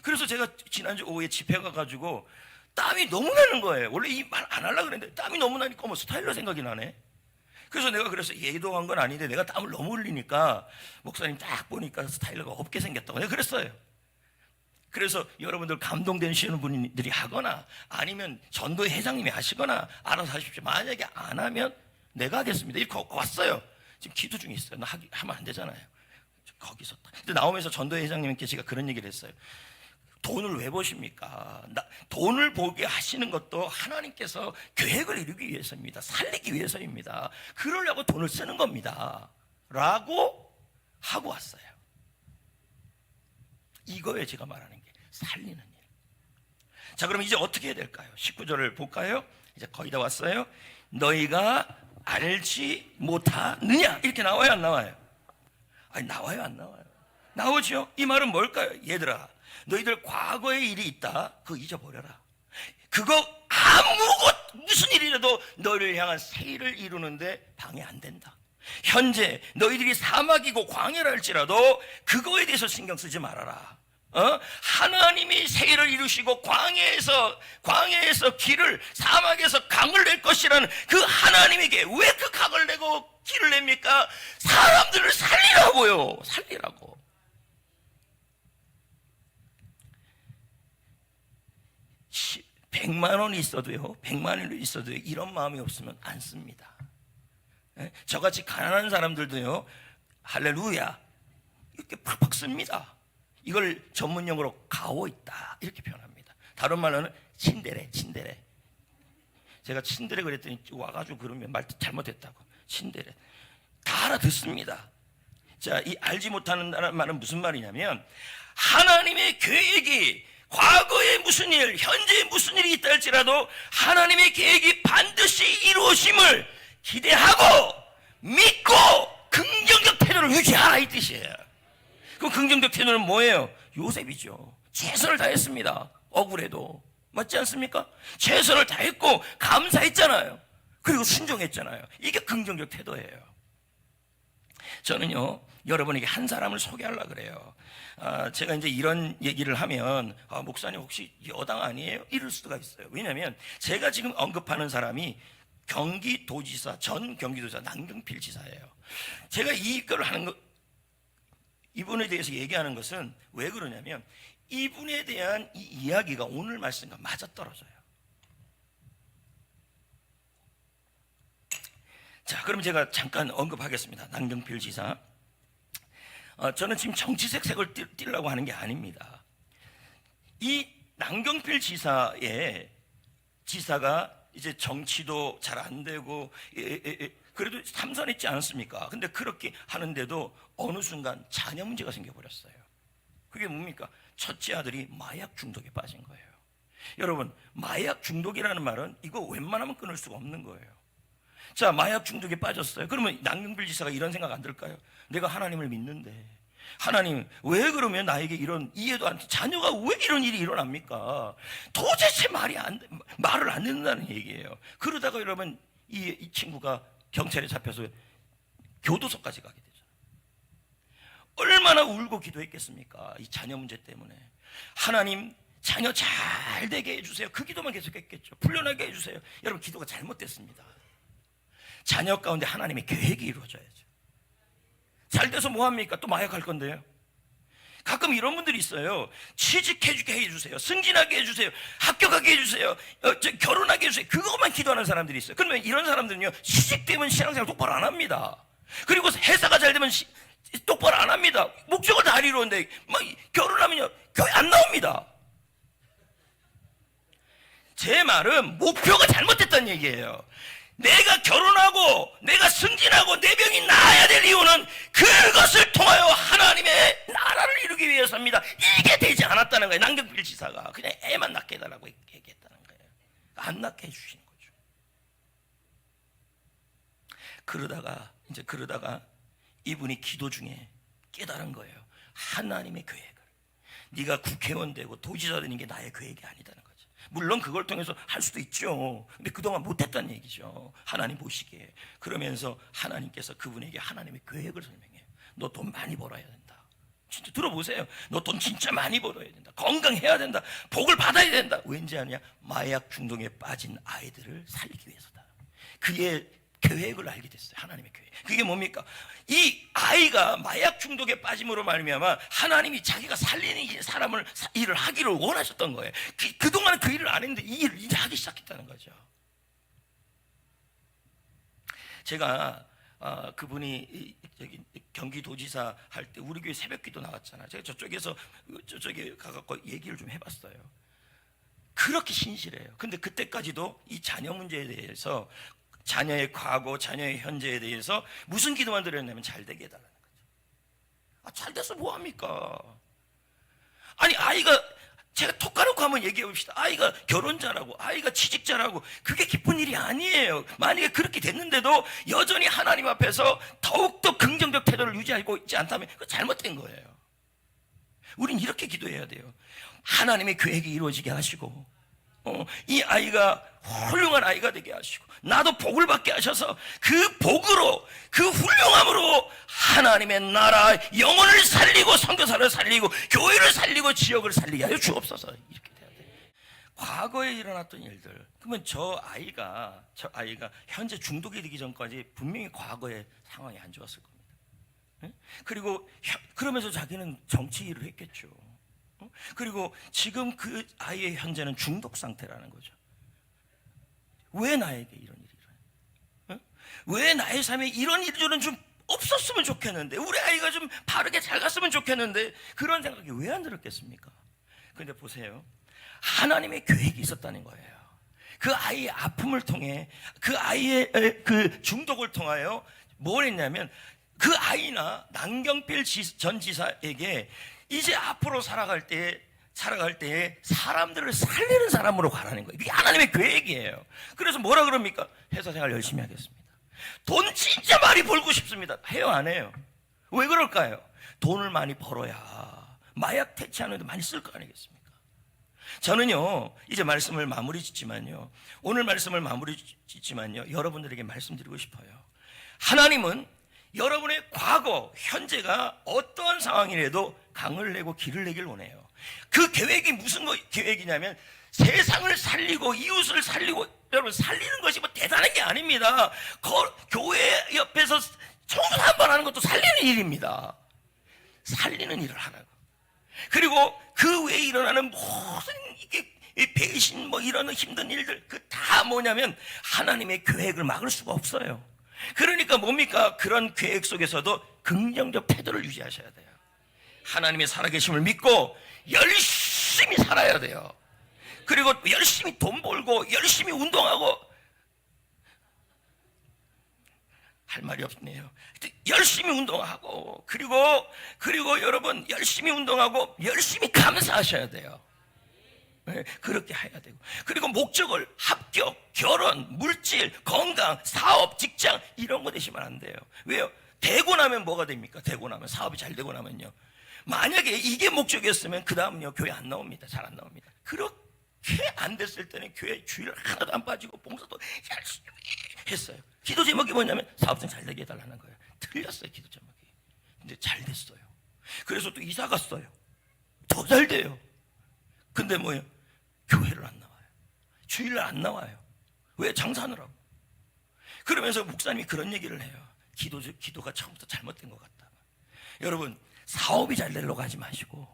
그래서 제가 지난주 오후에 집회 가가지고 땀이 너무 나는 거예요. 원래 이 말 안 하려고 그랬는데 땀이 너무 나니까 뭐 스타일러 생각이 나네. 그래서 내가 그래서 예도한 건 아닌데 내가 땀을 너무 흘리니까 목사님 딱 보니까 스타일러가 없게 생겼다고 내가 그랬어요. 그래서 여러분들 감동되시는 분들이 하거나 아니면 전도회 회장님이 하시거나 알아서 하십시오. 만약에 안 하면 내가 하겠습니다. 이렇게 왔어요. 지금 기도 중에 있어요. 나 하면 안 되잖아요. 거기서. 근데 나오면서 전도회 회장님께 제가 그런 얘기를 했어요. 돈을 왜 보십니까? 돈을 보게 하시는 것도 하나님께서 계획을 이루기 위해서입니다. 살리기 위해서입니다. 그러려고 돈을 쓰는 겁니다. 라고 하고 왔어요. 이거예요, 제가 말하는 게. 살리는 일. 자, 그럼 이제 어떻게 해야 될까요? 19절을 볼까요? 이제 거의 다 왔어요. 너희가 알지 못하느냐? 이렇게 나와요, 안 나와요? 아니, 나와요, 안 나와요? 나오죠? 이 말은 뭘까요? 얘들아, 너희들 과거의 일이 있다. 그거 잊어버려라. 그거 무슨 일이라도 너희를 향한 새 일을 이루는데 방해 안 된다. 현재 너희들이 사막이고 광야라 할지라도 그거에 대해서 신경 쓰지 말아라. 하나님이 새 일을 이루시고 광야에서 길을, 사막에서 강을 낼 것이라는 그 하나님에게 왜 그 강을 내고 길을 냅니까? 사람들을 살리라고요. 살리라고. 100만 원이 있어도요, 100만 원이 있어도요, 이런 마음이 없으면 안 씁니다. 저같이 가난한 사람들도요, 할렐루야 이렇게 팍팍 씁니다. 이걸 전문용어로 가오 있다 이렇게 표현합니다. 다른 말로는 친데레. 제가 친데레 그랬더니 와가지고 그러면 말 잘못했다고. 친데레 다 알아듣습니다. 자, 이 알지 못하는 말은 무슨 말이냐면, 하나님의 계획이 과거에 무슨 일, 현재에 무슨 일이 있다 할지라도 하나님의 계획이 반드시 이루어짐을 기대하고 믿고 긍정적 태도를 유지하라 이 뜻이에요. 그 긍정적 태도는 뭐예요? 요셉이죠. 최선을 다했습니다. 억울해도. 맞지 않습니까? 최선을 다했고 감사했잖아요. 그리고 순종했잖아요. 이게 긍정적 태도예요. 저는요, 여러분에게 한 사람을 소개하려고 그래요. 제가 이제 이런 얘기를 하면, 목사님 혹시 여당 아니에요? 이럴 수가 있어요. 왜냐하면 제가 지금 언급하는 사람이 경기도지사, 전 경기도지사 남경필 지사예요. 제가 이걸 하는 거, 이분에 대해서 얘기하는 것은 왜 그러냐면, 이분에 대한 이 이야기가 오늘 말씀과 맞아떨어져요. 자, 그럼 제가 잠깐 언급하겠습니다. 남경필 지사. 저는 지금 정치색 색을 띠려고 하는 게 아닙니다. 이 남경필 지사가 이제 정치도 잘 안 되고 그래도 삼선했지 않았습니까? 근데 그렇게 하는데도 어느 순간 자녀 문제가 생겨버렸어요. 그게 뭡니까? 첫째 아들이 마약 중독에 빠진 거예요. 여러분, 마약 중독이라는 말은 이거 웬만하면 끊을 수가 없는 거예요. 자, 마약 중독에 빠졌어요. 그러면 남경필 지사가 이런 생각 안 들까요? 내가 하나님을 믿는데 하나님 왜 그러면 나에게 이런 이해도 안 자녀가 왜 이런 일이 일어납니까? 도대체 말을 안 듣는다는 얘기예요. 그러다가 여러분 이 친구가 경찰에 잡혀서 교도소까지 가게 되죠. 얼마나 울고 기도했겠습니까? 이 자녀 문제 때문에. 하나님 자녀 잘 되게 해주세요. 그 기도만 계속했겠죠. 풀려나게 해주세요. 여러분 기도가 잘못됐습니다. 자녀 가운데 하나님의 계획이 이루어져야죠. 잘 돼서 뭐합니까? 또 마약할 건데요. 가끔 이런 분들이 있어요. 취직해주게 해주세요. 승진하게 해주세요. 합격하게 해주세요. 결혼하게 해주세요. 그것만 기도하는 사람들이 있어요. 그러면 이런 사람들은요, 취직되면 신앙생활 똑바로 안 합니다. 그리고 회사가 잘 되면 똑바로 안 합니다. 목적을 다 이루는데 막 결혼하면요 교회 안 나옵니다. 제 말은 목표가 잘못됐다는 얘기예요. 내가 결혼하고 내가 승진하고 내 병이 나아야 될 이유는 그것을 통하여 하나님의 나라를 이루기 위해서입니다. 이게 되지 않았다는 거예요. 남경필 지사가 그냥 애만 낳게 해달라고 얘기했다는 거예요. 안 낳게 해주시는 거죠. 그러다가 이분이 기도 중에 깨달은 거예요. 하나님의 계획을. 네가 국회의원 되고 도지사 되는 게 나의 계획이 아니다는 거죠. 물론 그걸 통해서 할 수도 있죠. 근데 그동안 못했다는 얘기죠. 하나님 보시기에. 그러면서 하나님께서 그분에게 하나님의 계획을 설명해요. 너 돈 많이 벌어야 된다. 진짜 들어보세요. 너 돈 진짜 많이 벌어야 된다. 건강해야 된다. 복을 받아야 된다. 왠지 아냐? 마약 중독에 빠진 아이들을 살리기 위해서다. 그의 계획을 알게 됐어요. 하나님의 계획. 그게 뭡니까? 이 아이가 마약 중독에 빠짐으로 말미암아 하나님이 자기가 살리는 사람을 일을 하기를 원하셨던 거예요. 그동안 그 일을 안 했는데 이 일을 이제 하기 시작했다는 거죠. 제가 그분이 저기 경기도지사 할 때 우리 교회 새벽기도 나왔잖아요. 제가 저쪽에 가갖고 얘기를 좀 해봤어요. 그렇게 신실해요. 근데 그때까지도 이 자녀 문제에 대해서 자녀의 과거, 자녀의 현재에 대해서 무슨 기도만 드렸냐면 잘 되게 해달라는 거죠. 잘 돼서 뭐합니까? 아니 아이가 제가 톡 까놓고 한번 얘기해 봅시다. 아이가 결혼 잘하고 아이가 취직 잘하고 그게 기쁜 일이 아니에요. 만약에 그렇게 됐는데도 여전히 하나님 앞에서 더욱더 긍정적 태도를 유지하고 있지 않다면 그거 잘못된 거예요. 우린 이렇게 기도해야 돼요. 하나님의 계획이 이루어지게 하시고 이 아이가 훌륭한 아이가 되게 하시고 나도 복을 받게 하셔서 그 복으로 그 훌륭함으로 하나님의 나라 영혼을 살리고 선교사를 살리고 교회를 살리고 지역을 살리게 하여 주옵소서. 이렇게 돼야 돼요. 과거에 일어났던 일들. 그러면 저 아이가 현재 중독이 되기 전까지 분명히 과거의 상황이 안 좋았을 겁니다. 그리고 그러면서 자기는 정치 일을 했겠죠. 그리고 지금 그 아이의 현재는 중독 상태라는 거죠. 왜 나에게 이런 일이 일어나요? 왜 나의 삶에 이런 일들은 좀 없었으면 좋겠는데 우리 아이가 좀 바르게 잘 갔으면 좋겠는데 그런 생각이 왜 안 들었겠습니까? 그런데 보세요. 하나님의 계획이 있었다는 거예요. 그 아이의 아픔을 통해 그 아이의 그 중독을 통하여 뭘 했냐면 그 아이나 남경필 전 지사에게 이제 앞으로 살아갈 때에 사람들을 살리는 사람으로 가라는 거예요. 이게 하나님의 계획이에요. 그래서 뭐라 그럽니까? 회사 생활 열심히 하겠습니다. 돈 진짜 많이 벌고 싶습니다. 해요, 안 해요? 왜 그럴까요? 돈을 많이 벌어야 마약 퇴치하는데 많이 쓸 거 아니겠습니까? 저는요, 이제 말씀을 마무리 짓지만요, 오늘 말씀을 마무리 짓지만요, 여러분들에게 말씀드리고 싶어요. 하나님은 여러분의 과거, 현재가 어떠한 상황이라도 강을 내고 길을 내길 원해요. 그 계획이 무슨 계획이냐면 세상을 살리고 이웃을 살리고 여러분 살리는 것이 뭐 대단한 게 아닙니다. 교회 옆에서 청소 한 번 하는 것도 살리는 일입니다. 살리는 일을 하라고. 그리고 그 외에 일어나는 모든 이게 배신 뭐 이런 힘든 일들 그 다 뭐냐면 하나님의 계획을 막을 수가 없어요. 그러니까 뭡니까? 그런 계획 속에서도 긍정적 태도를 유지하셔야 돼요. 하나님의 살아계심을 믿고 열심히 살아야 돼요. 그리고 열심히 돈 벌고 열심히 운동하고 할 말이 없네요. 열심히 운동하고 그리고 여러분 열심히 운동하고 열심히 감사하셔야 돼요. 네, 그렇게 해야 되고 그리고 목적을 합격, 결혼, 물질, 건강, 사업, 직장 이런 거 되시면 안 돼요. 왜요? 되고 나면 뭐가 됩니까? 되고 나면 사업이 잘 되고 나면요. 만약에 이게 목적이었으면 그 다음요 교회 안 나옵니다. 잘 안 나옵니다. 그렇게 안 됐을 때는 교회 주일 하나도 안 빠지고 봉사도 열심히 했어요. 기도 제목이 뭐냐면 사업장 잘 되게 해달라는 거예요. 틀렸어요 기도 제목이. 근데 잘 됐어요. 그래서 또 이사 갔어요. 더 잘 돼요. 근데 뭐예요? 교회를 안 나와요. 주일날 안 나와요. 왜? 장사하느라고. 그러면서 목사님이 그런 얘기를 해요. 기도가 처음부터 잘못된 것 같다. 여러분 사업이 잘 되려고 하지 마시고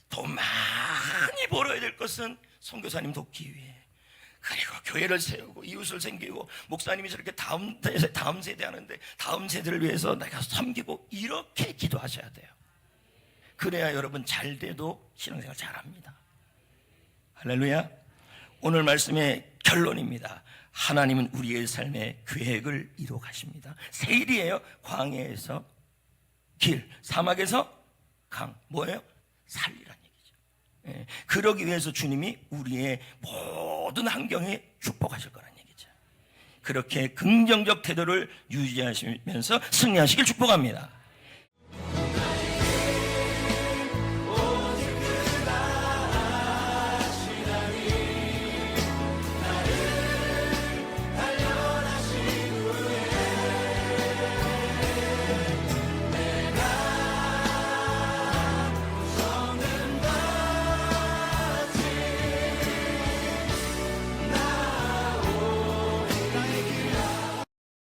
돈 많이 벌어야 될 것은 선교사님 돕기 위해 그리고 교회를 세우고 이웃을 섬기고 목사님이 저렇게 다음 세대 하는데 다음 세대를 위해서 내가 섬기고 이렇게 기도하셔야 돼요. 그래야 여러분 잘 돼도 신앙생활 잘합니다. 할렐루야. 오늘 말씀의 결론입니다. 하나님은 우리의 삶의 계획을 이루어 가십니다. 세 일이에요. 광야에서 길, 사막에서 강. 뭐예요? 살리란 얘기죠. 예, 그러기 위해서 주님이 우리의 모든 환경에 축복하실 거란 얘기죠. 그렇게 긍정적 태도를 유지하시면서 승리하시길 축복합니다.